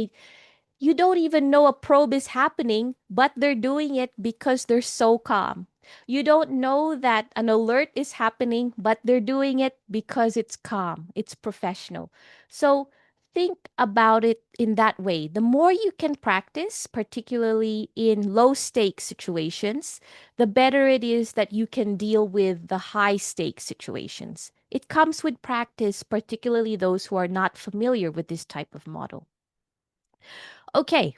you don't even know a probe is happening, but they're doing it because they're so calm. You don't know that an alert is happening, but they're doing it because it's calm, it's professional. So think about it in that way. The more you can practice, particularly in low stakes situations, the better it is that you can deal with the high stakes situations. It comes with practice, particularly those who are not familiar with this type of model. Okay,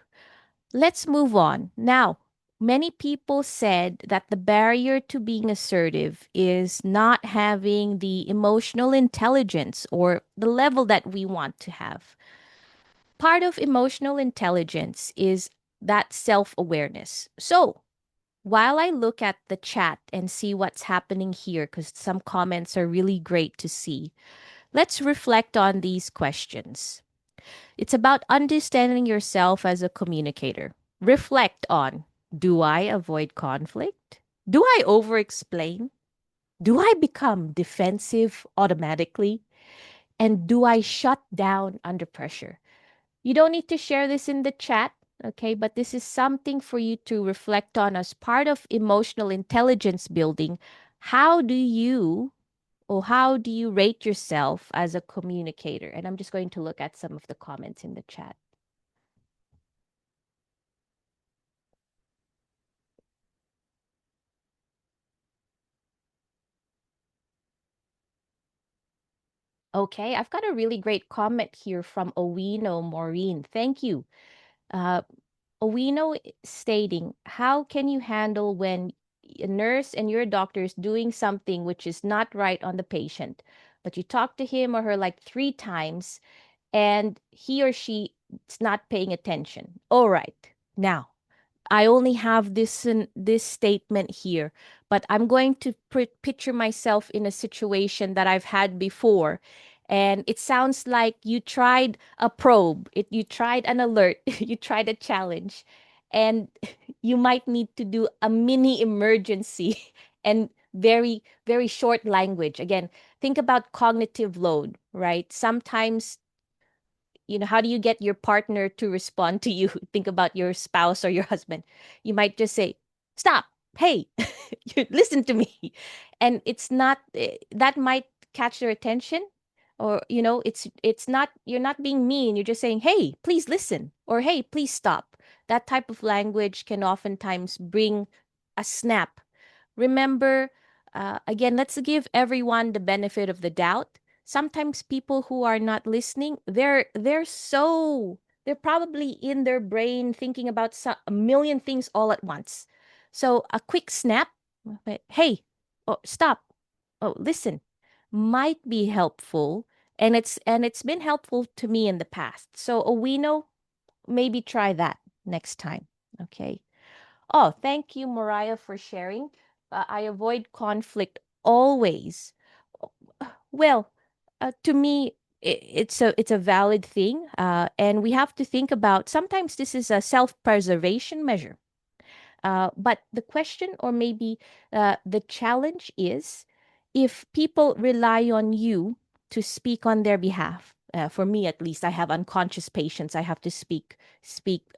let's move on. Now, many people said that the barrier to being assertive is not having the emotional intelligence or the level that we want to have. Part of emotional intelligence is that self-awareness. So, while I look at the chat and see what's happening here, because some comments are really great to see, let's reflect on these questions. It's about understanding yourself as a communicator. Reflect on, do I avoid conflict? Do I over explain? Do I become defensive automatically? And do I shut down under pressure? You don't need to share this in the chat, okay? But this is something for you to reflect on as part of emotional intelligence building. How do you rate yourself as a communicator? And I'm just going to look at some of the comments in the chat. Okay, I've got a really great comment here from Owino Maureen. Thank you. Uh, Owino stating, how can you handle when a nurse and your doctor is doing something which is not right on the patient, but you talk to him or her like 3 times and he or she is not paying attention? All right, now I only have this statement here, but I'm going to picture myself in a situation that I've had before. And it sounds like you tried a probe, you tried an alert, you tried a challenge, and you might need to do a mini emergency and very, very short language. Again, think about cognitive load, right? Sometimes, how do you get your partner to respond to you? Think about your spouse or your husband. You might just say, "Stop. Hey, listen to me." And it's not that might catch their attention, or it's not, you're not being mean, you're just saying, "Hey, please listen," or "Hey, please stop." That type of language can oftentimes bring a snap. Remember, again, let's give everyone the benefit of the doubt. Sometimes people who are not listening, they're probably in their brain thinking about a million things all at once. So a quick snap, hey, oh, stop, oh, listen, might be helpful, and it's been helpful to me in the past. So Owino, maybe try that next time. Okay. Oh, thank you, Mariah, for sharing. I avoid conflict always. Well, to me, it's a valid thing, and we have to think about, sometimes this is a self-preservation measure. But the question, or maybe the challenge, is if people rely on you to speak on their behalf. For me, at least, I have unconscious patients I have to speak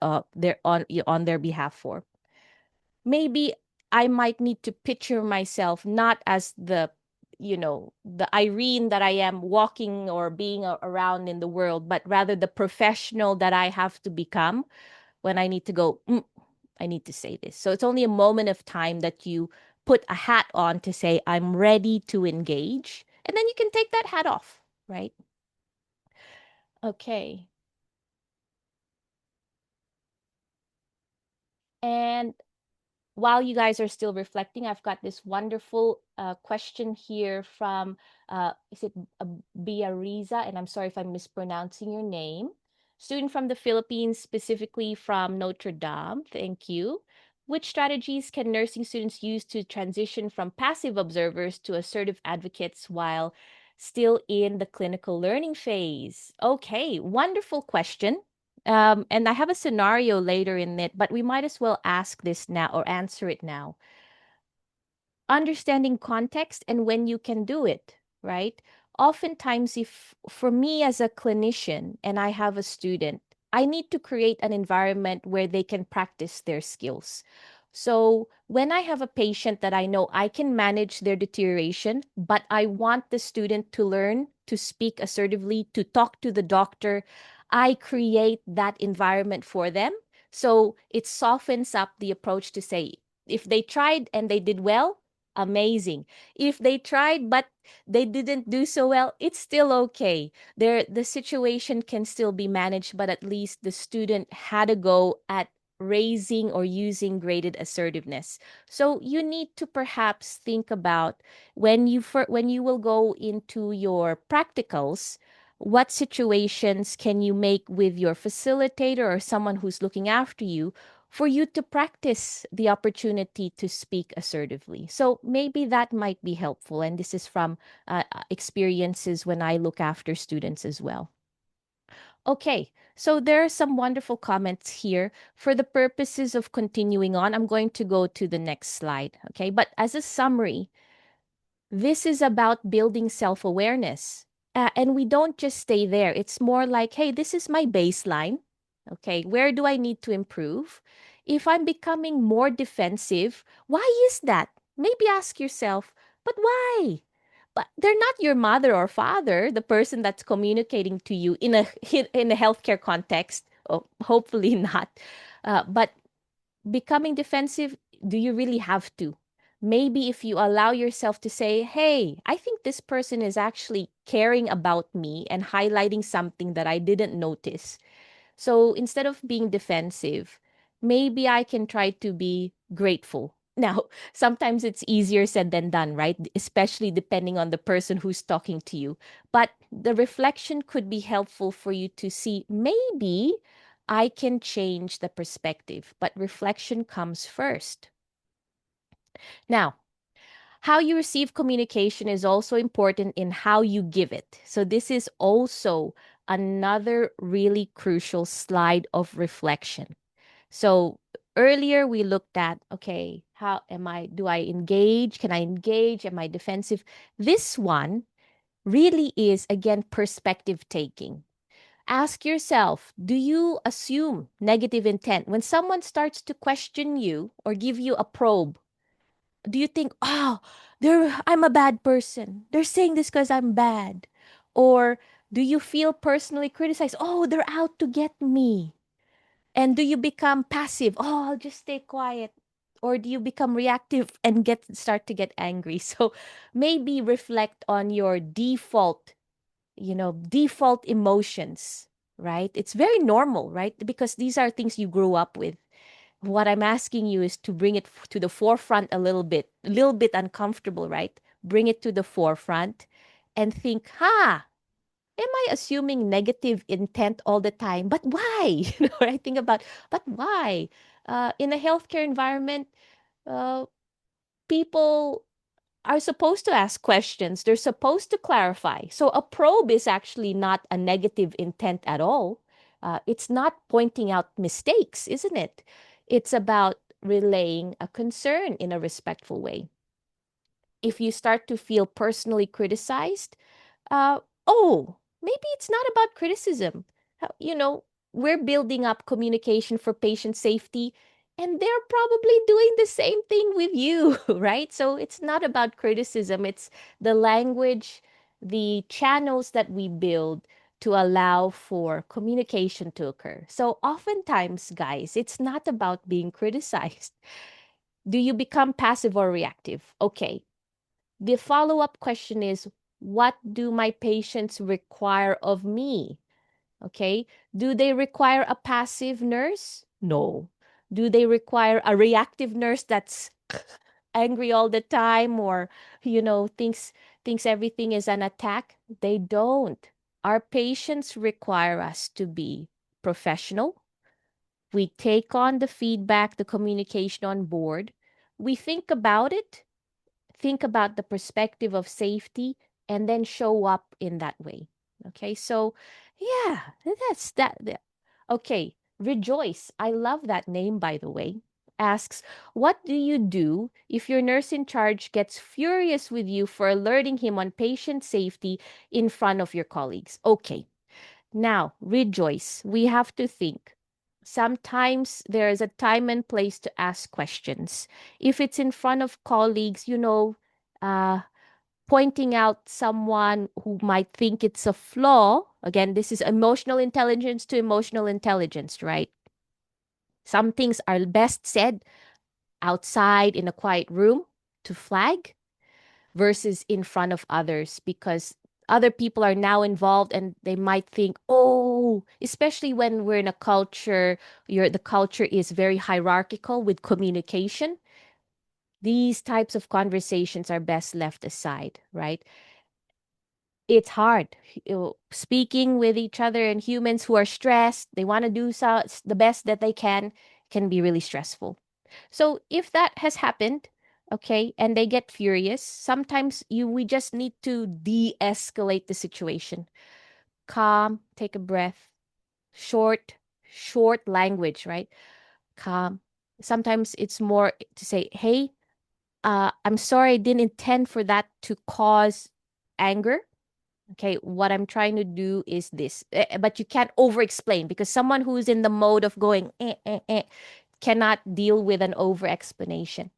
on their behalf for. Maybe I might need to picture myself not as the Irene that I am walking or being around in the world, but rather the professional that I have to become when I need to go, I need to say this. So it's only a moment of time that you put a hat on to say, I'm ready to engage. And then you can take that hat off, right? Okay. And while you guys are still reflecting, I've got this wonderful question here from, is it Biariza? And I'm sorry if I'm mispronouncing your name. Student from the Philippines, specifically from Notre Dame. Thank you. Which strategies can nursing students use to transition from passive observers to assertive advocates while still in the clinical learning phase? Okay, wonderful question. And I have a scenario later in it, but we might as well ask this now or answer it now. Understanding context and when you can do it, right? Oftentimes, if for me as a clinician and I have a student, I need to create an environment where they can practice their skills. So when I have a patient that I know I can manage their deterioration, but I want the student to learn to speak assertively, to talk to the doctor, I create that environment for them. So it softens up the approach to say, if they tried and they did well, amazing. If they tried but they didn't do so well, it's still okay. The situation can still be managed, but at least the student had a go at raising or using graded assertiveness. So you need to perhaps think about when you will go into your practicals, what situations can you make with your facilitator or someone who's looking after you for you to practice the opportunity to speak assertively. So maybe that might be helpful. And this is from experiences when I look after students as well. Okay, so there are some wonderful comments here. For the purposes of continuing on, I'm going to go to the next slide. Okay, but as a summary, this is about building self-awareness. And we don't just stay there. It's more like, hey, this is my baseline. Okay, where do I need to improve? If I'm becoming more defensive, why is that? Maybe ask yourself, but why? But they're not your mother or father, the person that's communicating to you in a healthcare context. Oh, hopefully not. But becoming defensive, do you really have to? Maybe if you allow yourself to say, hey, I think this person is actually caring about me and highlighting something that I didn't notice, So instead of being defensive, maybe I can try to be grateful. Now, sometimes it's easier said than done, right? Especially depending on the person who's talking to you. But the reflection could be helpful for you to see maybe I can change the perspective, but reflection comes first. Now, how you receive communication is also important in how you give it. So, this is also another really crucial slide of reflection. So, earlier we looked at, okay, how do I engage? Can I engage? Am I defensive? This one really is, again, perspective taking. Ask yourself, do you assume negative intent? When someone starts to question you or give you a probe, do you think, oh, I'm a bad person. They're saying this because I'm bad. Or do you feel personally criticized? Oh, they're out to get me. And do you become passive? Oh, I'll just stay quiet. Or do you become reactive and start to get angry? So maybe reflect on your default emotions, right? It's very normal, right? Because these are things you grew up with. What I'm asking you is to bring it to the forefront a little bit uncomfortable, right? Bring it to the forefront and think, am I assuming negative intent all the time? But why? I think about, but why? In a healthcare environment, uh, people are supposed to ask questions. They're supposed to clarify. So a probe is actually not a negative intent at all. It's not pointing out mistakes, isn't it? It's about relaying a concern in a respectful way. If you start to feel personally criticized, uh, oh, maybe it's not about criticism. You know, we're building up communication for patient safety, and they're probably doing the same thing with you, right? So it's not about criticism, it's the language, the channels that we build to allow for communication to occur. So oftentimes, guys, it's not about being criticized. Do you become passive or reactive? Okay, the follow-up question is, what do my patients require of me? Okay. Do they require a passive nurse? No. Do they require a reactive nurse that's angry all the time or, thinks everything is an attack? They don't. Our patients require us to be professional. We take on the feedback, the communication on board. We think about the perspective of safety, and then show up in that way. Okay, so yeah, that's that. Okay, Rejoice, I love that name, by the way, asks, what do you do if your nurse in charge gets furious with you for alerting him on patient safety in front of your colleagues? Okay, now, Rejoice, we have to think. Sometimes there is a time and place to ask questions. If it's in front of colleagues, uh, pointing out someone who might think it's a flaw, again, this is emotional intelligence to emotional intelligence, right? Some things are best said outside in a quiet room to flag versus in front of others because other people are now involved and they might think, oh, especially when we're in a culture, the culture is very hierarchical with communication. These types of conversations are best left aside, right? It's hard. Speaking with each other and humans who are stressed, they want to do the best that they can be really stressful. So if that has happened, okay, and they get furious, sometimes we just need to de-escalate the situation. Calm, take a breath, short language, right? Calm. Sometimes it's more to say, hey, I'm sorry, I didn't intend for that to cause anger. Okay, what I'm trying to do is this. But you can't over explain because someone who's in the mode of going cannot deal with an over explanation.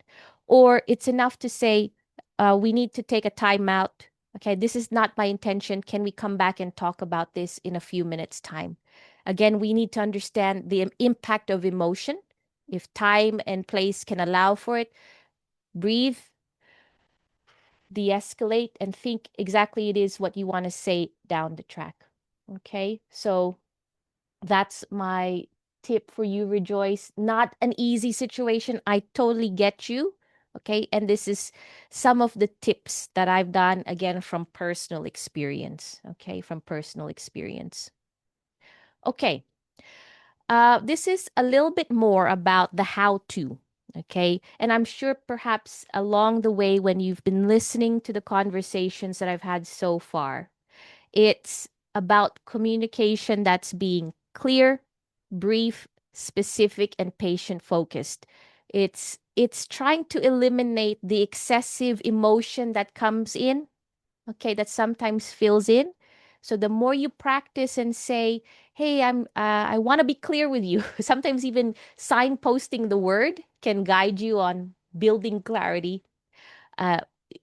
Or it's enough to say, we need to take a timeout. Okay, this is not my intention. Can we come back and talk about this in a few minutes' time? Again, we need to understand the impact of emotion. If time and place can allow for it, breathe, de-escalate, and think exactly it is what you want to say down the track. Okay, so That's my tip for you, Rejoice. Not an easy situation. I totally get you. Okay. And this is some of the tips that I've done, again, from personal experience. Okay. From personal experience. Okay. This is a little bit more about the how to. Okay. And I'm sure perhaps along the way, when you've been listening to the conversations that I've had so far, it's about communication that's being clear, brief, specific, and patient focused. It's trying to eliminate the excessive emotion that comes in, okay, that sometimes fills in. So the more you practice and say, "Hey, I want to be clear with you." Sometimes even signposting the word can guide you on building clarity, uh,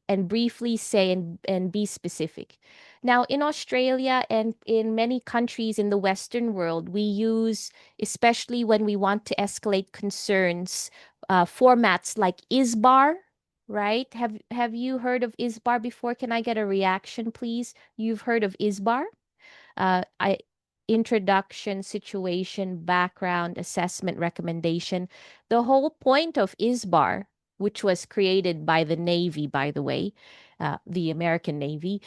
and briefly say and be specific. Now, in Australia and in many countries in the Western world, we use, especially when we want to escalate concerns, formats like ISBAR, right? Have you heard of ISBAR before? Can I get a reaction, please? You've heard of ISBAR? I Introduction, situation, background, assessment, recommendation. The whole point of ISBAR, which was created by the Navy, by the way, the American Navy,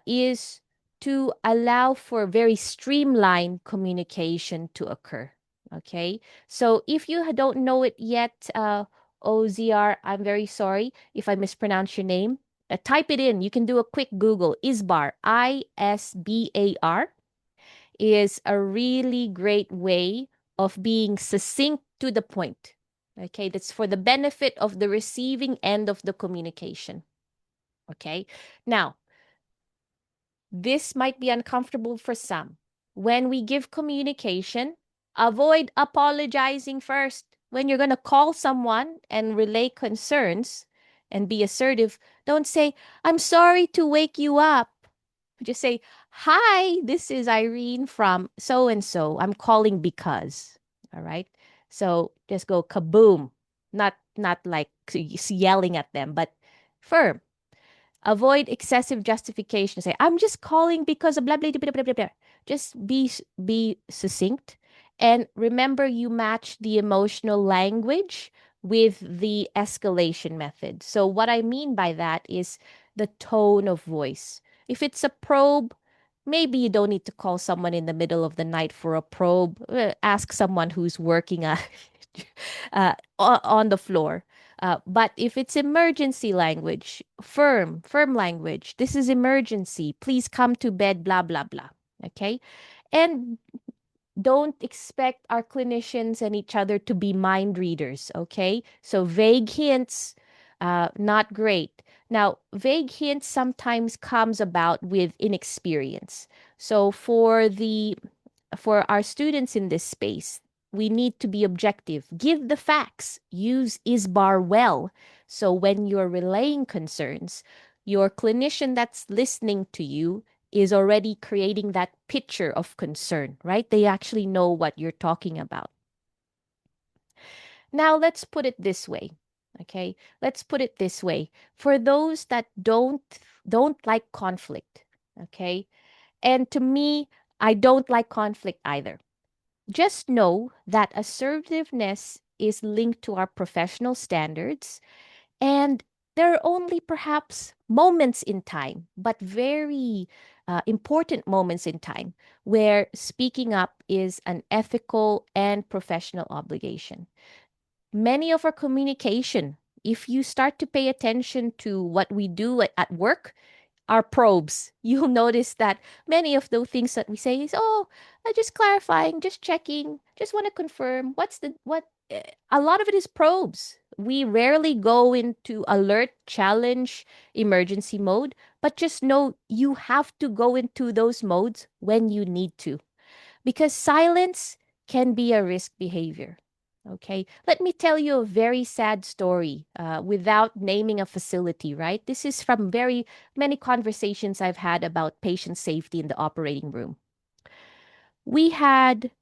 is to allow for very streamlined communication to occur. Okay, so if you don't know it yet, OZR, I'm very sorry if I mispronounce your name. Type it in. You can do a quick Google. ISBAR, ISBAR, is a really great way of being succinct to the point. Okay, that's for the benefit of the receiving end of the communication. Okay, now this might be uncomfortable for some. When we give communication, avoid apologizing first. When you're going to call someone and relay concerns and be assertive, don't say, "I'm sorry to wake you up." Just say, "Hi, this is Irene from so and so. I'm calling because." All right. So just go kaboom. Not like yelling at them, but firm. Avoid excessive justification. Say, "I'm just calling because of blah blah blah blah blah blah." Just be succinct, and remember you match the emotional language with the escalation method. So what I mean by that is the tone of voice. If it's a probe, maybe you don't need to call someone in the middle of the night for a probe. Ask someone who's working on the floor. But if it's emergency language, firm language, "This is emergency. Please come to bed, blah, blah, blah." Okay. And don't expect our clinicians and each other to be mind readers. Okay. So vague hints, not great. Now, vague hints sometimes comes about with inexperience. So for our students in this space, we need to be objective. Give the facts. Use ISBAR well. So when you're relaying concerns, your clinician that's listening to you is already creating that picture of concern, right? They actually know what you're talking about. Now, let's put it this way. Okay? Let's put it this way. For those that don't like conflict, okay? And to me, I don't like conflict either. Just know that assertiveness is linked to our professional standards, and there are only perhaps moments in time, but very important moments in time, where speaking up is an ethical and professional obligation. Many of our communication, if you start to pay attention to what we do at work, are probes. You'll notice that many of the things that we say is, "Oh, just clarifying, just checking, just want to confirm." A lot of it is probes. We rarely go into alert, challenge, emergency mode, but just know you have to go into those modes when you need to, because silence can be a risk behavior. Okay, let me tell you a very sad story without naming a facility, right? This is from very many conversations I've had about patient safety in the operating room. We had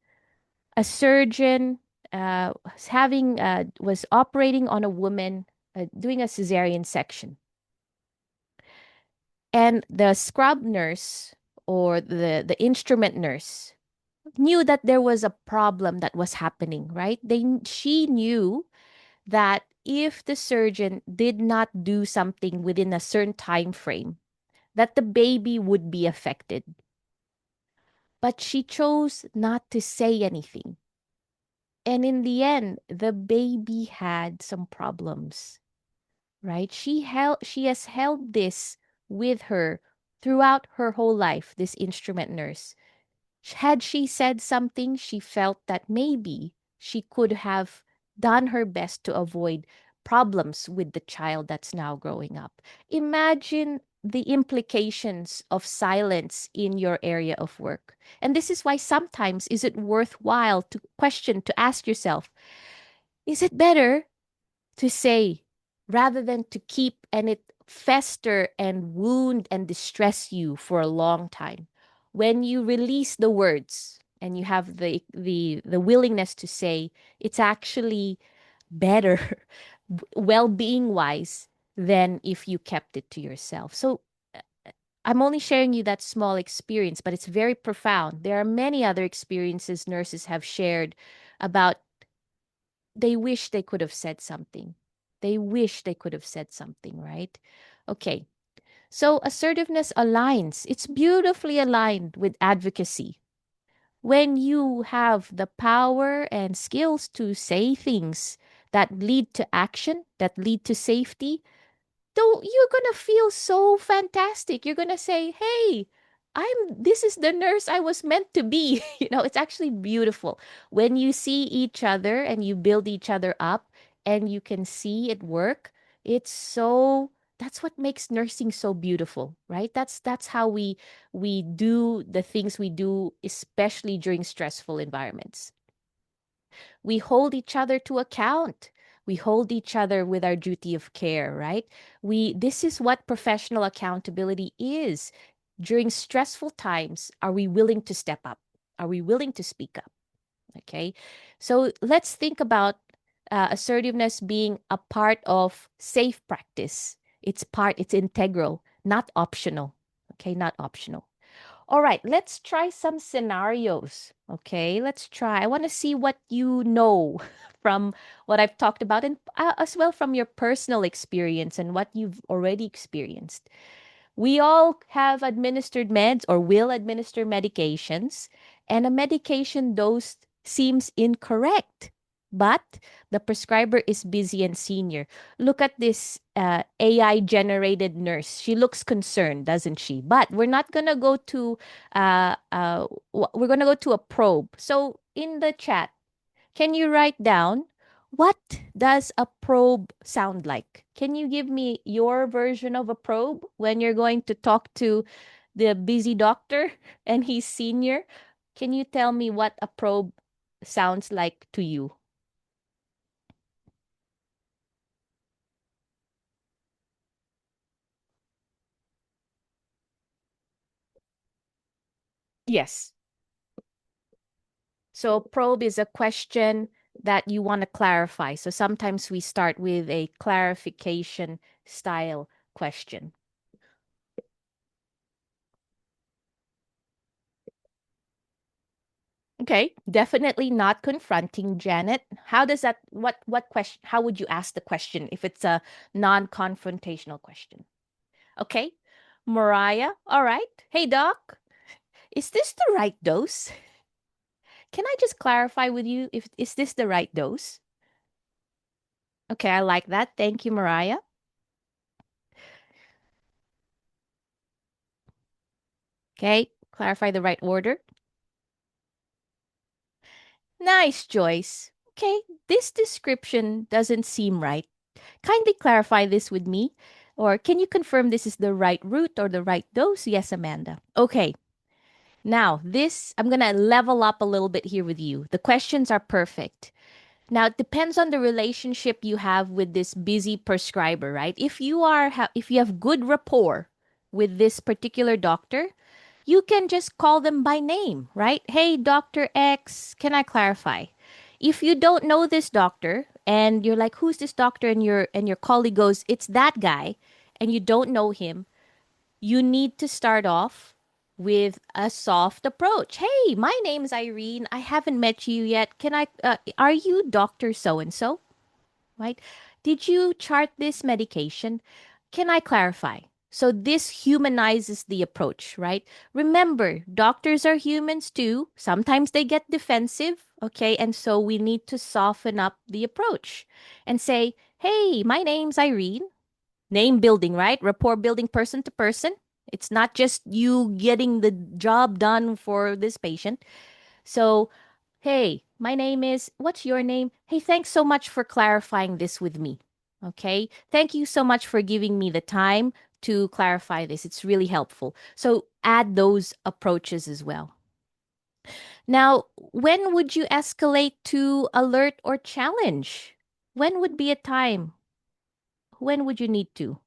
a surgeon was operating on a woman doing a cesarean section. And the scrub nurse or the instrument nurse, knew that there was a problem that was happening, right? She knew that if the surgeon did not do something within a certain time frame, that the baby would be affected. But she chose not to say anything. And in the end, the baby had some problems, right? She has held this with her throughout her whole life, this instrument nurse. Had she said something, she felt that maybe she could have done her best to avoid problems with the child that's now growing up. Imagine the implications of silence in your area of work. And this is why sometimes is it worthwhile to question, to ask yourself, is it better to say rather than to keep and it fester and wound and distress you for a long time? When you release the words and you have the willingness to say, it's actually better well-being wise than if you kept it to yourself. So I'm only sharing you that small experience, but it's very profound. There are many other experiences nurses have shared about they wish they could have said something. They wish they could have said something, right? Okay. So assertiveness aligns. It's beautifully aligned with advocacy. When you have the power and skills to say things that lead to action, that lead to safety, though you're gonna feel so fantastic. You're gonna say, "Hey, this is the nurse I was meant to be." It's actually beautiful when you see each other and you build each other up and you can see it work. That's what makes nursing so beautiful, right? That's how we do the things we do, especially during stressful environments. We hold each other to account. We hold each other with our duty of care, right? This is what professional accountability is. During stressful times, are we willing to step up? Are we willing to speak up? Okay. So let's think about assertiveness being a part of safe practice. It's integral, not optional. Okay, not optional. All right, let's try some scenarios. Okay, let's try. I want to see what you know from what I've talked about and as well from your personal experience and what you've already experienced. We all have administered meds or will administer medications, and a medication dose seems incorrect, but the prescriber is busy and senior. Look at this AI generated nurse. She looks concerned, doesn't she? But we're not gonna go to we're gonna go to a probe. So in the chat, can you write down what does a probe sound like? Can you give me your version of a probe when you're going to talk to the busy doctor and he's senior? Can you tell me what a probe sounds like to you? Yes. So probe is a question that you want to clarify. So sometimes we start with a clarification style question. Okay, definitely not confronting, Janet. What question, how would you ask the question if it's a non-confrontational question? Okay, Mariah, all right. Hey, doc, is this the right dose? Can I just clarify with you if is this the right dose? Okay, I like that. Thank you, Mariah. Okay, clarify the right order. Nice, Joyce. Okay, this description doesn't seem right. Kindly clarify this with me. Or can you confirm this is the right route or the right dose? Yes, Amanda. Okay. Now, I'm going to level up a little bit here with you. The questions are perfect. Now, it depends on the relationship you have with this busy prescriber, right? If you have good rapport with this particular doctor, you can just call them by name, right? Hey, Dr. X, can I clarify? If you don't know this doctor and you're like, who's this doctor? And your colleague goes, it's that guy, and you don't know him, you need to start off with a soft approach. Hey, my name's Irene. I haven't met you yet. Are you Dr. So and so? Right? Did you chart this medication? Can I clarify? So this humanizes the approach, right? Remember, doctors are humans too. Sometimes they get defensive, okay? And so we need to soften up the approach and say, hey, my name's Irene. Name building, right? Rapport building person to person. It's not just you getting the job done for this patient. So, hey, my name is, what's your name? Hey, thanks so much for clarifying this with me. Okay. Thank you so much for giving me the time to clarify this. It's really helpful. So, add those approaches as well. Now, when would you escalate to alert or challenge? When would be a time? When would you need to?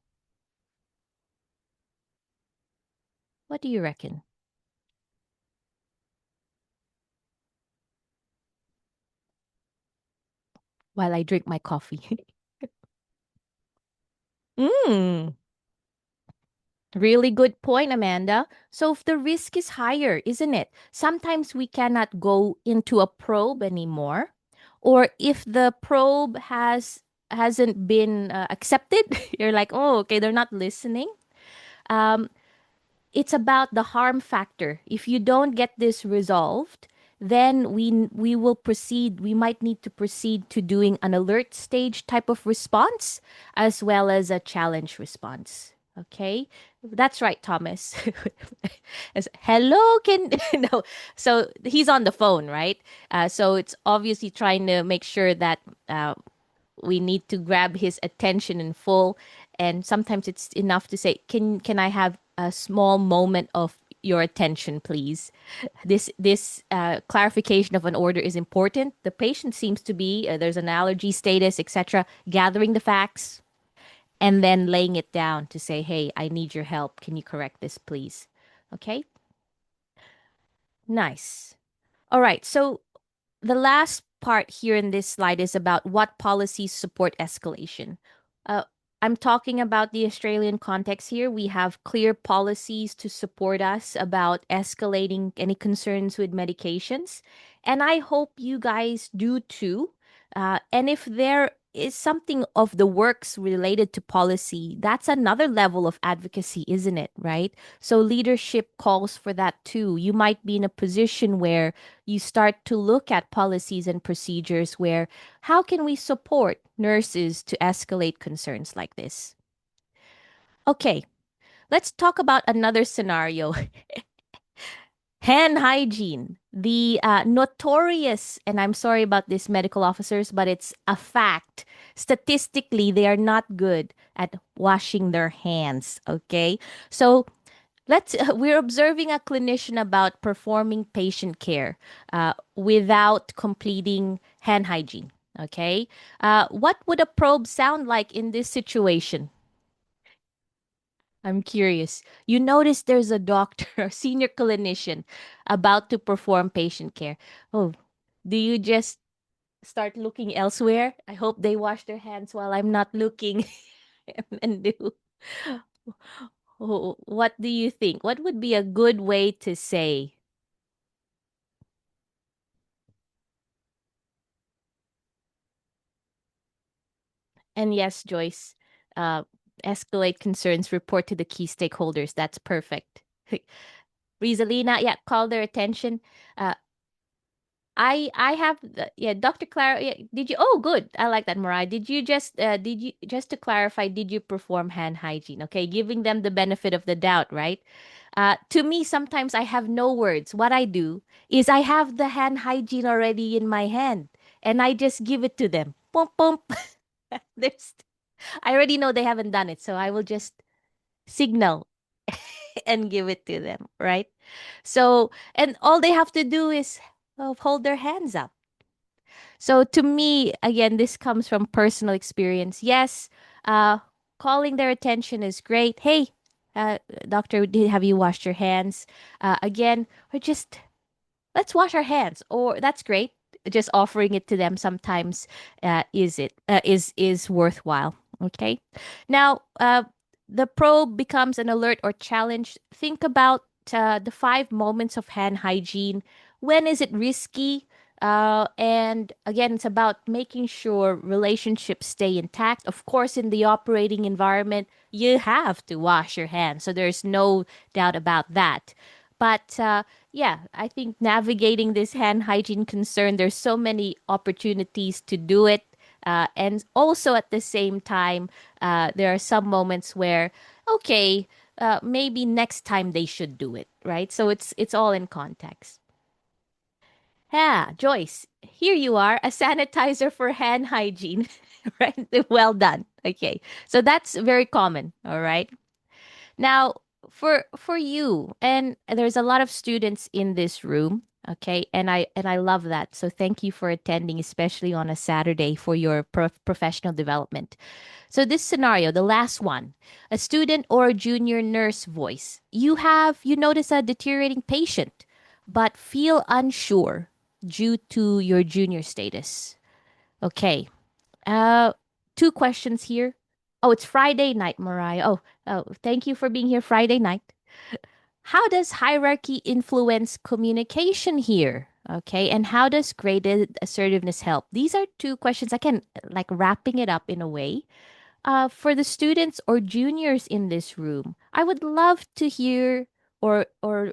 What do you reckon? While I drink my coffee. Mm, really good point, Amanda. So if the risk is higher, isn't it? Sometimes we cannot go into a probe anymore. Or if the probe hasn't been accepted, you're like, oh, okay, they're not listening. Um, it's about the harm factor. If you don't get this resolved, then we will proceed. We might need to proceed to doing an alert stage type of response as well as a challenge response. Okay, that's right, Thomas. Hello, can no. So he's on the phone, right? So it's obviously trying to make sure that we need to grab his attention in full, and sometimes it's enough to say, can I have a small moment of your attention, please? This clarification of an order is important. The patient seems to be there's an allergy status, etc. Gathering the facts and then laying it down to say, hey, I need your help, can you correct this, please? Okay, nice. All right, so the last part here in this slide is about what policies support escalation. Uh, I'm talking about the Australian context here. We have clear policies to support us about escalating any concerns with medications. And I hope you guys do too. And if there is something of the works related to policy, that's another level of advocacy, isn't it? Right? So leadership calls for that too. You might be in a position where you start to look at policies and procedures where how can we support nurses to escalate concerns like this? Okay, let's talk about another scenario. Hand hygiene, the notorious, and I'm sorry about this, medical officers, but it's a fact. Statistically, they are not good at washing their hands. Okay, so we're observing a clinician about performing patient care without completing hand hygiene. Okay, what would a probe sound like in this situation? I'm curious. You notice there's a doctor, a senior clinician about to perform patient care. Oh, do you just start looking elsewhere? I hope they wash their hands while I'm not looking and do. Oh, what do you think? What would be a good way to say? And yes, Joyce, uh, escalate concerns, report to the key stakeholders. That's perfect. Rizalina, yeah, call their attention. Uh, I have yeah, Dr. Clara. Yeah, did you? Oh, good. I like that, Mariah. Did you just to clarify? Did you perform hand hygiene? Okay, giving them the benefit of the doubt, right? To me, sometimes I have no words. What I do is I have the hand hygiene already in my hand, and I just give it to them. Pump, pump. There's I already know they haven't done it, so I will just signal and give it to them, right? So, and all they have to do is hold their hands up. So, to me, again, this comes from personal experience. Yes, uh, calling their attention is great. Hey, doctor, have you washed your hands? Again, or just let's wash our hands, or that's great. Just offering it to them sometimes is worthwhile. Okay, now the probe becomes an alert or challenge. Think about the 5 moments of hand hygiene. When is it risky? And again, it's about making sure relationships stay intact. Of course, in the operating environment, you have to wash your hands. So there's no doubt about that. But yeah, I think navigating this hand hygiene concern, there's so many opportunities to do it. And also at the same time, there are some moments where, okay, maybe next time they should do it, right? So it's all in context. Yeah, Joyce, here you are, a sanitizer for hand hygiene, right? Well done. Okay, so that's very common. All right. Now, for you, and there's a lot of students in this room, okay, and I love that. So thank you for attending, especially on a Saturday for your professional development. So this scenario, the last one, a student or a junior nurse voice. You notice a deteriorating patient, but feel unsure due to your junior status. Okay. Uh, Two questions here. Oh, it's Friday night, Mariah. Oh, thank you for being here Friday night. How does hierarchy influence communication here? Okay, and how does graded assertiveness help? These are two questions I can like wrapping it up in a way. For the students or juniors in this room, I would love to hear or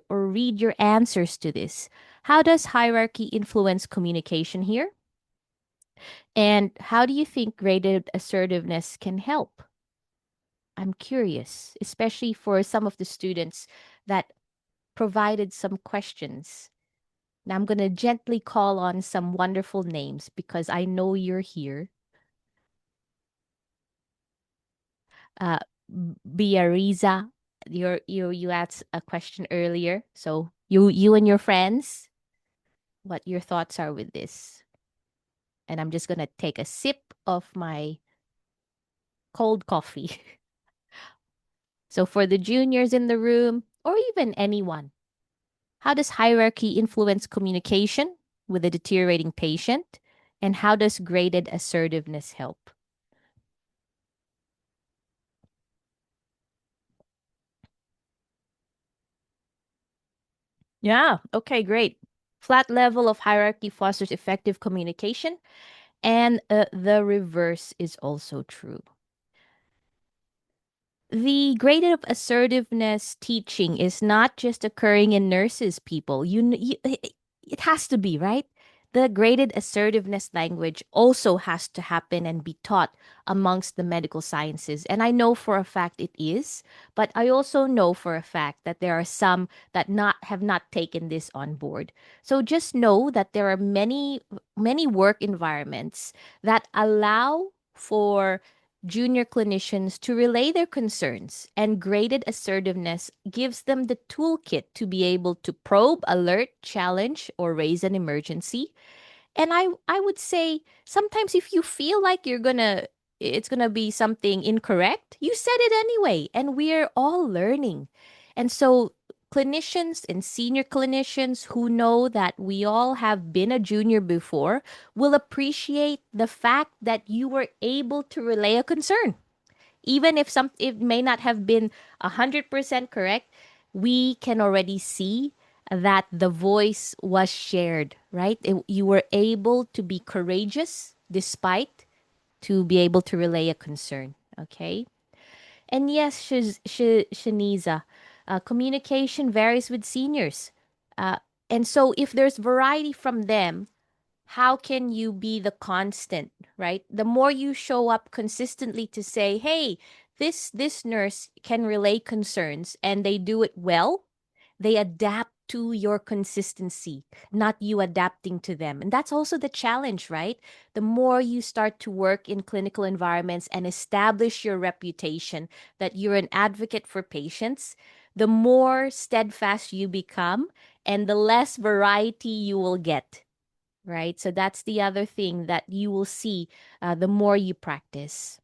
read your answers to this. How does hierarchy influence communication here? And how do you think graded assertiveness can help? I'm curious, especially for some of the students that provided some questions. Now I'm going to gently call on some wonderful names because I know you're here. Uh, Biariza, you asked a question earlier. So you and your friends, what your thoughts are with this? And I'm just going to take a sip of my cold coffee. So for the juniors in the room, or even anyone, how does hierarchy influence communication with a deteriorating patient? And how does graded assertiveness help? Yeah, okay, great. Flat level of hierarchy fosters effective communication, and the reverse is also true. The graded assertiveness teaching is not just occurring in nurses, people. It has to be, right? The graded assertiveness language also has to happen and be taught amongst the medical sciences. And I know for a fact it is, but I also know for a fact that there are some that not have not taken this on board. So just know that there are many work environments that allow for junior clinicians to relay their concerns, and graded assertiveness gives them the toolkit to be able to probe, alert, challenge, or raise an emergency. And I would say sometimes if you feel like it's gonna be something incorrect, you said it anyway, and we're all learning. And so clinicians and senior clinicians who know that we all have been a junior before will appreciate the fact that you were able to relay a concern. Even if it may not have been 100% correct, we can already see that the voice was shared, right? You were able to be courageous despite to be able to relay a concern, okay? And yes, Shaniza, communication varies with seniors. Uh, and so if there's variety from them, how can you be the constant, right? The more you show up consistently to say, hey, this nurse can relay concerns and they do it well, they adapt to your consistency, not you adapting to them. And that's also the challenge, right? The more you start to work in clinical environments and establish your reputation that you're an advocate for patients, the more steadfast you become and the less variety you will get, right? So that's the other thing that you will see the more you practice.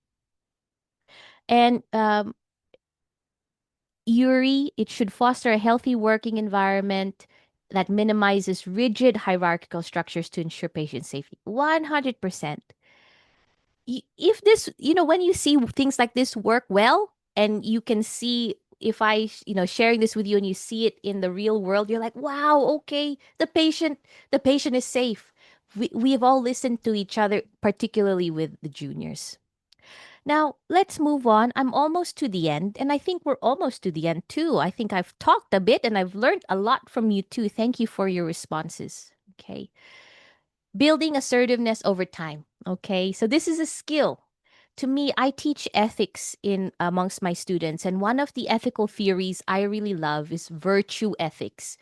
And Yuri, it should foster a healthy working environment that minimizes rigid hierarchical structures to ensure patient safety. 100%. If this, when you see things like this work well, and you can see if I, sharing this with you and you see it in the real world, you're like, wow, okay, the patient is safe. We've all listened to each other, particularly with the juniors. Now, let's move on. I'm almost to the end, and I think we're almost to the end too. I think I've talked a bit and I've learned a lot from you too. Thank you for your responses. Okay. Building assertiveness over time. Okay. So this is a skill. To me, I teach ethics in amongst my students, and one of the ethical theories I really love is virtue ethics.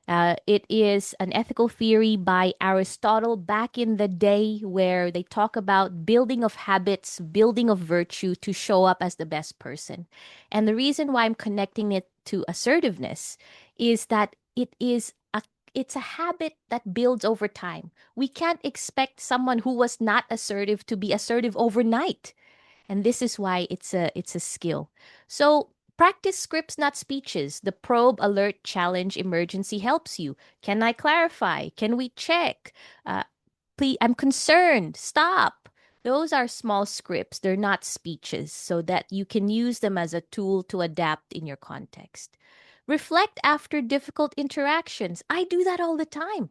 It is an ethical theory by Aristotle back in the day where they talk about building of habits, building of virtue to show up as the best person. And the reason why I'm connecting it to assertiveness is that it's a habit that builds over time. We can't expect someone who was not assertive to be assertive overnight. And this is why it's a skill. So practice scripts, not speeches. The probe, alert, challenge, emergency helps you. Can I clarify? Can we check? Please, I'm concerned. Stop. Those are small scripts. They're not speeches, so that you can use them as a tool to adapt in your context. Reflect after difficult interactions. I do that all the time.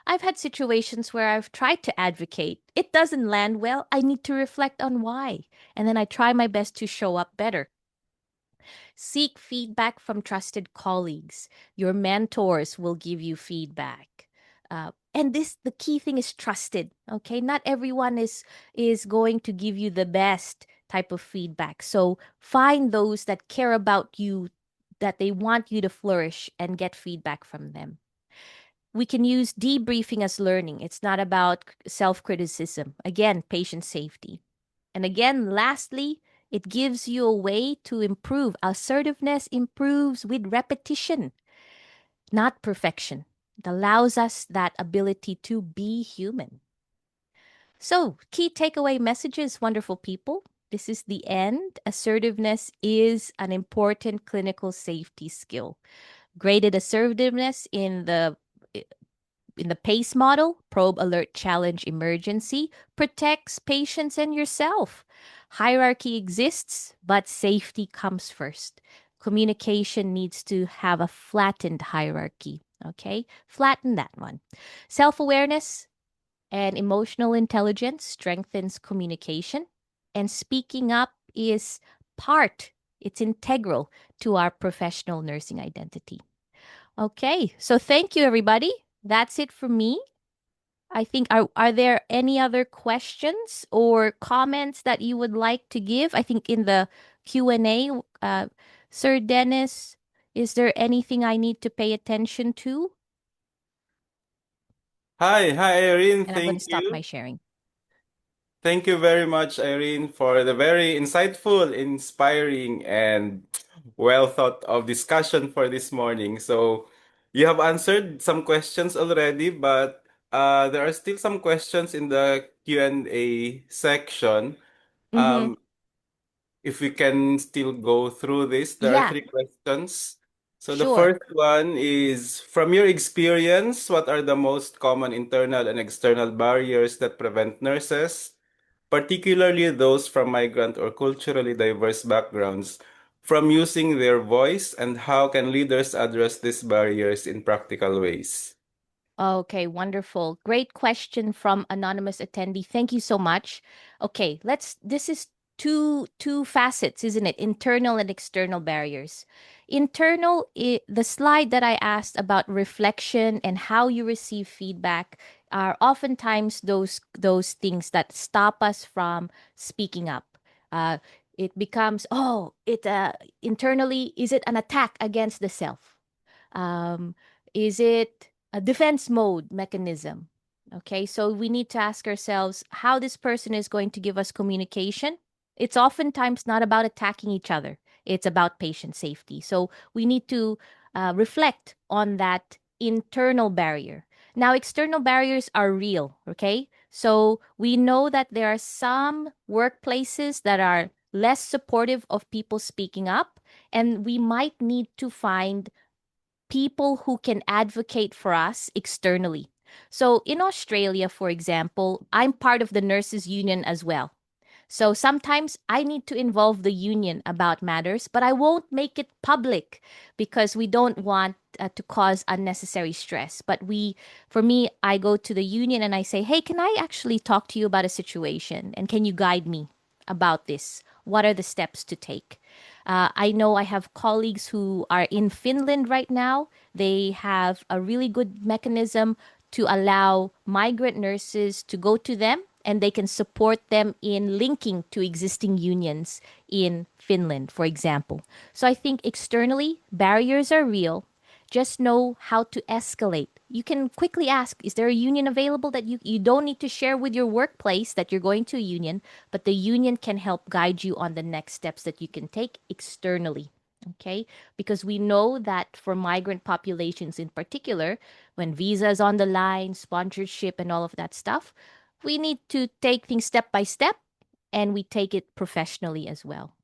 I've had situations where I've tried to advocate. It doesn't land well. I need to reflect on why. And then I try my best to show up better. Seek feedback from trusted colleagues. Your mentors will give you feedback. And the key thing is trusted. Okay, not everyone is going to give you the best type of feedback. So find those that care about you, that they want you to flourish, and get feedback from them. We can use debriefing as learning. It's not about self-criticism. Again, patient safety. And again, lastly, it gives you a way to improve. Assertiveness improves with repetition, not perfection. It allows us that ability to be human. So, key takeaway messages, wonderful people. This is the end. Assertiveness is an important clinical safety skill. Graded assertiveness in the PACE model, probe, alert, challenge, emergency, protects patients and yourself. Hierarchy exists, but safety comes first. Communication needs to have a flattened hierarchy. Okay, flatten that one. Self-awareness and emotional intelligence strengthens communication, and speaking up is it's integral to our professional nursing identity. Okay, so thank you, everybody. That's it for me. I think, are there any other questions or comments that you would like to give? I think in the Q&A, Sir Dennis, is there anything I need to pay attention to? Hi, Irene. And I'm going to Thank stop you. my sharing. Thank you very much, Irene, for the very insightful, inspiring, and well thought of discussion for this morning. So, you have answered some questions already, but there are still some questions in the Q&A section. Mm-hmm. Um, if we can still go through this, there are Yeah, three questions. So, the sure. first one is, from your experience, what are the most common internal and external barriers that prevent nurses, particularly those from migrant or culturally diverse backgrounds, from using their voice, and how can leaders address these barriers in practical ways? Okay, wonderful. Great question from anonymous attendee. Thank you so much. Okay, this is two facets, isn't it? Internal and external barriers. Internal, the slide that I asked about reflection and how you receive feedback are oftentimes those things that stop us from speaking up. It becomes, internally, is it an attack against the self? Um, is it a defense mode mechanism? Okay, so we need to ask ourselves how this person is going to give us communication. It's oftentimes not about attacking each other, it's about patient safety. So we need to reflect on that internal barrier. Now, external barriers are real, okay? So we know that there are some workplaces that are less supportive of people speaking up, and we might need to find people who can advocate for us externally. So in Australia, for example, I'm part of the nurses union as well. So sometimes I need to involve the union about matters, but I won't make it public because we don't want to cause unnecessary stress. But for me, I go to the union and I say, hey, can I actually talk to you about a situation? And can you guide me about this? What are the steps to take? I know I have colleagues who are in Finland right now. They have a really good mechanism to allow migrant nurses to go to them and they can support them in linking to existing unions in Finland, for example. So I think externally, barriers are real. Just know how to escalate. You can quickly ask, is there a union available that you don't need to share with your workplace that you're going to a union, but the union can help guide you on the next steps that you can take externally. Okay? Because we know that for migrant populations in particular, when visa is on the line, sponsorship, and all of that stuff, we need to take things step by step and we take it professionally as well.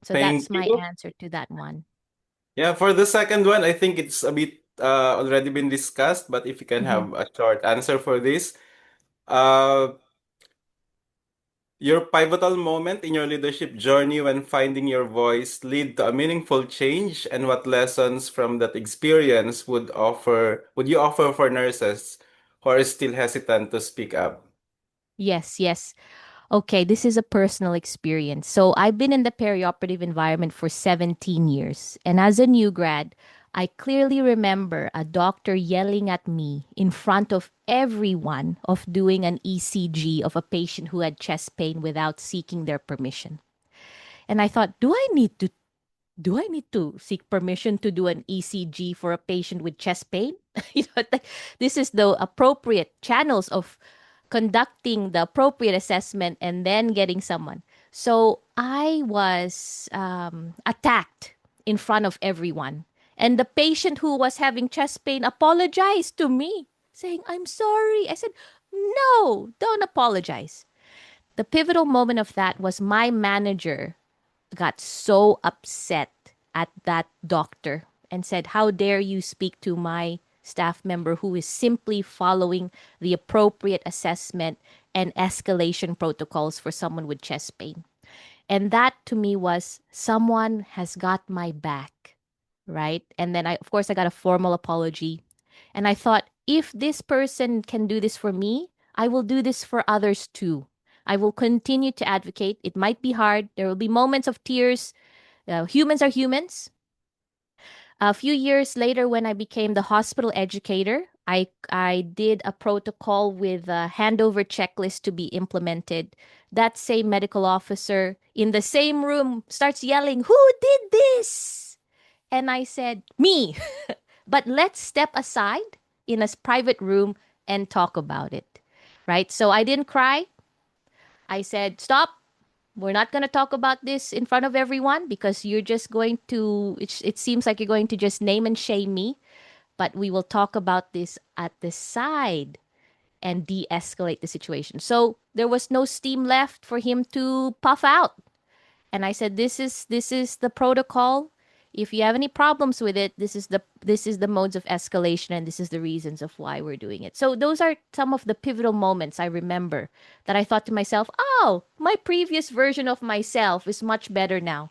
So Thank that's my you. answer to that one. Yeah, for the second one, I think it's a bit already been discussed, but if you can Mhm. have a short answer for this. Uh, your pivotal moment in your leadership journey when finding your voice lead to a meaningful change, and what lessons from that experience would you offer for nurses who are still hesitant to speak up? Yes, yes. Okay, this is a personal experience. So I've been in the perioperative environment for 17 years. And as a new grad, I clearly remember a doctor yelling at me in front of everyone of doing an ECG of a patient who had chest pain without seeking their permission. And I thought, do I need to seek permission to do an ECG for a patient with chest pain? Like, this is the appropriate channels of conducting the appropriate assessment and then getting someone. So I was attacked in front of everyone. And the patient who was having chest pain apologized to me, saying, I'm sorry. I said, no, don't apologize. The pivotal moment of that was my manager got so upset at that doctor and said, how dare you speak to my staff member who is simply following the appropriate assessment and escalation protocols for someone with chest pain. And that to me was someone has got my back, right? And then of course, I got a formal apology. And I thought, if this person can do this for me, I will do this for others too. I will continue to advocate. It might be hard. There will be moments of tears. Humans are humans. A few years later, when I became the hospital educator, I did a protocol with a handover checklist to be implemented. That same medical officer in the same room starts yelling, who did this? And I said, me. But let's step aside in a private room and talk about it. Right? So I didn't cry. I said, stop. We're not going to talk about this in front of everyone because you're just going to, it seems like you're going to just name and shame me. But we will talk about this at the side and de escalate the situation. So there was no steam left for him to puff out. And I said, this is the protocol. If you have any problems with it, this is the modes of escalation and this is the reasons of why we're doing it. So those are some of the pivotal moments I remember that I thought to myself, oh, my previous version of myself is much better now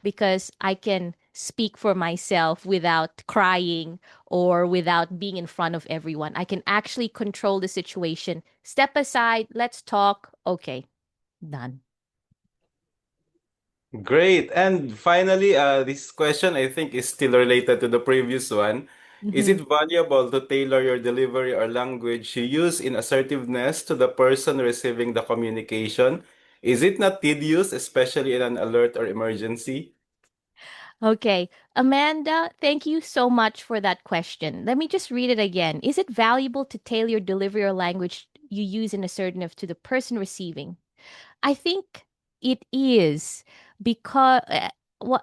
because I can speak for myself without crying or without being in front of everyone. I can actually control the situation. Step aside, let's talk. Okay, done. Great. And finally, this question I think is still related to the previous one. Is Mhm. it valuable to tailor your delivery or language you use in assertiveness to the person receiving the communication? Is it not tedious, especially in an alert or emergency? Okay. Amanda, thank you so much for that question. Let me just read it again. Is it valuable to tailor your delivery or language you use in assertive to the person receiving? I think it is because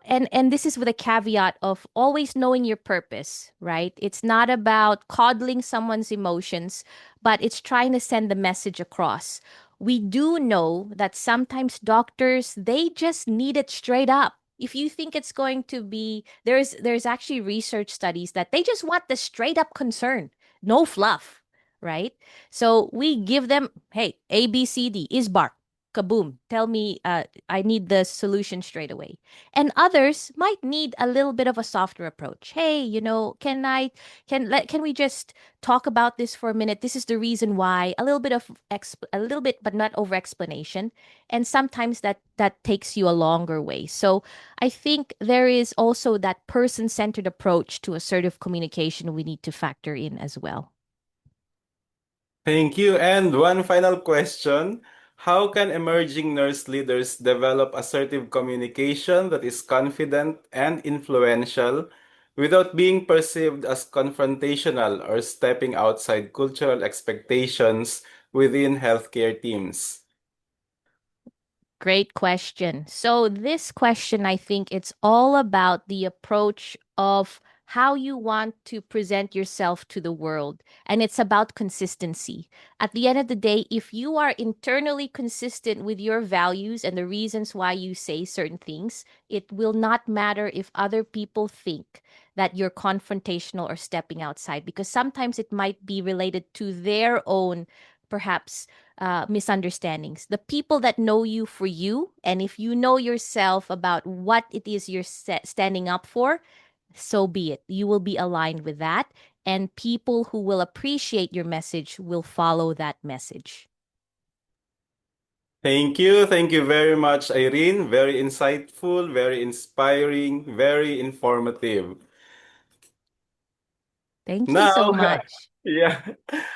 and this is with a caveat of always knowing your purpose, right? It's not about coddling someone's emotions, but it's trying to send the message across. We do know that sometimes doctors they just need it straight up. If you think it's going to be there's actually research studies that they just want the straight up concern, no fluff. right? So we give them, hey, A, B, C, D is bark. Kaboom. Tell me, I need the solution straight away. And others might need a little bit of a softer approach. Hey, can we just talk about this for a minute? This is the reason why. A little bit, but not over explanation. And sometimes that takes you a longer way. So I think there is also that person-centered approach to assertive communication we need to factor in as well. Thank you. And one final question. How can emerging nurse leaders develop assertive communication that is confident and influential without being perceived as confrontational or stepping outside cultural expectations within healthcare teams? Great question. So this question, I think it's all about the approach of how you want to present yourself to the world. And it's about consistency. At the end of the day, if you are internally consistent with your values and the reasons why you say certain things, it will not matter if other people think that you're confrontational or stepping outside, because sometimes it might be related to their own, perhaps, misunderstandings. The people that know you for you, and if you know yourself about what it is you're standing up for, so be it. You will be aligned with that, and people who will appreciate your message will follow that message. Thank you. Thank you very much, Irene. Very insightful, very inspiring, very informative. Thank you so Now, much. yeah,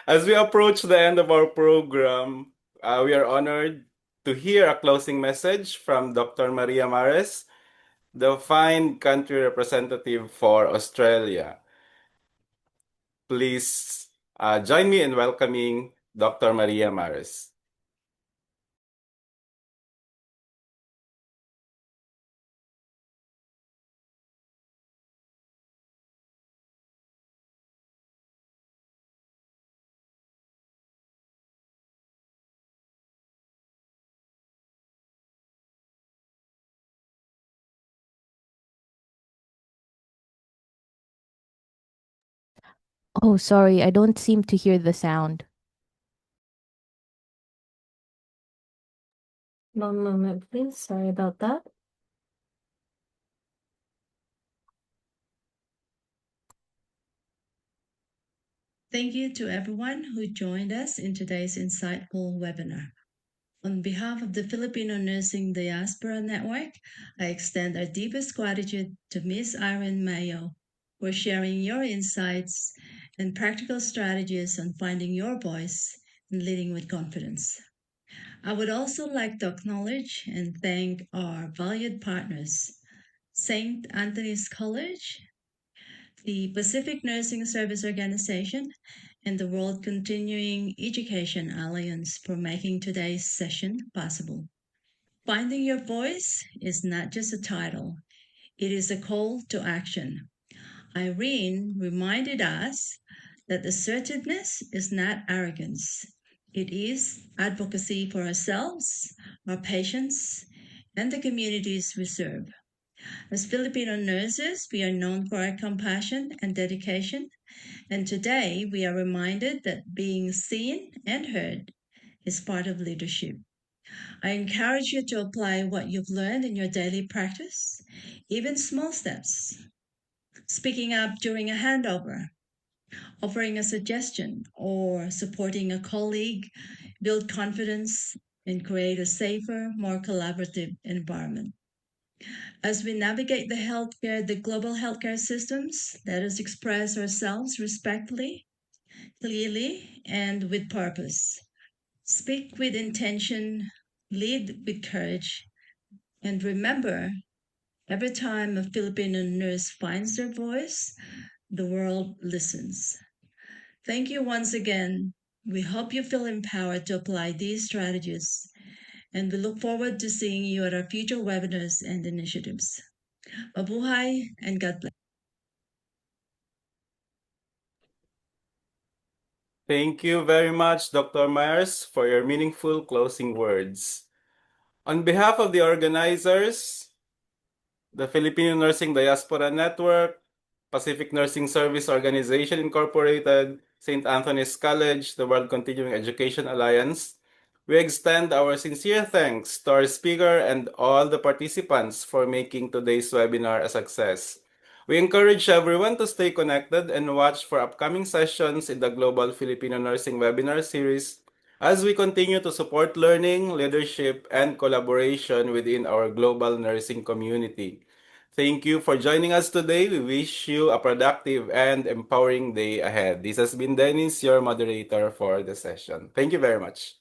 as we approach the end of our program, we are honored to hear a closing message from Dr. Maria Mares, the fine country representative for Australia. Please join me in welcoming Dr. Maria Mares. Oh, sorry, I don't seem to hear the sound. One moment, please. Sorry about that. Thank you to everyone who joined us in today's insightful webinar. On behalf of the Filipino Nursing Diaspora Network, I extend our deepest gratitude to Ms. Irene Mayo for sharing your insights and practical strategies on finding your voice and leading with confidence. I would also like to acknowledge and thank our valued partners, St. Anthony's College, the Pacific Nursing Service Organization, and the World Continuing Education Alliance for making today's session possible. Finding your voice is not just a title, it is a call to action. Irene reminded us that assertiveness is not arrogance, it is advocacy for ourselves, our patients, and the communities we serve. As Filipino nurses, we are known for our compassion and dedication, and today we are reminded that being seen and heard is part of leadership. I encourage you to apply what you've learned in your daily practice, even small steps. Speaking up during a handover, offering a suggestion, or supporting a colleague build confidence and create a safer, more collaborative environment. As we navigate the global healthcare systems, let us express ourselves respectfully, clearly, and with purpose. Speak with intention, lead with courage, and remember, every time a Filipino nurse finds their voice, the world listens. Thank you once again. We hope you feel empowered to apply these strategies, and we look forward to seeing you at our future webinars and initiatives. Mabuhay and God bless. Thank you very much, Dr. Myers, for your meaningful closing words. On behalf of the organizers, the Filipino Nursing Diaspora Network, Pacific Nursing Service Organization Incorporated, St. Anthony's College, the World Continuing Education Alliance, we extend our sincere thanks to our speaker and all the participants for making today's webinar a success. We encourage everyone to stay connected and watch for upcoming sessions in the Global Filipino Nursing Webinar Series as we continue to support learning, leadership, and collaboration within our global nursing community. Thank you for joining us today. We wish you a productive and empowering day ahead. This has been Dennis, your moderator for the session. Thank you very much.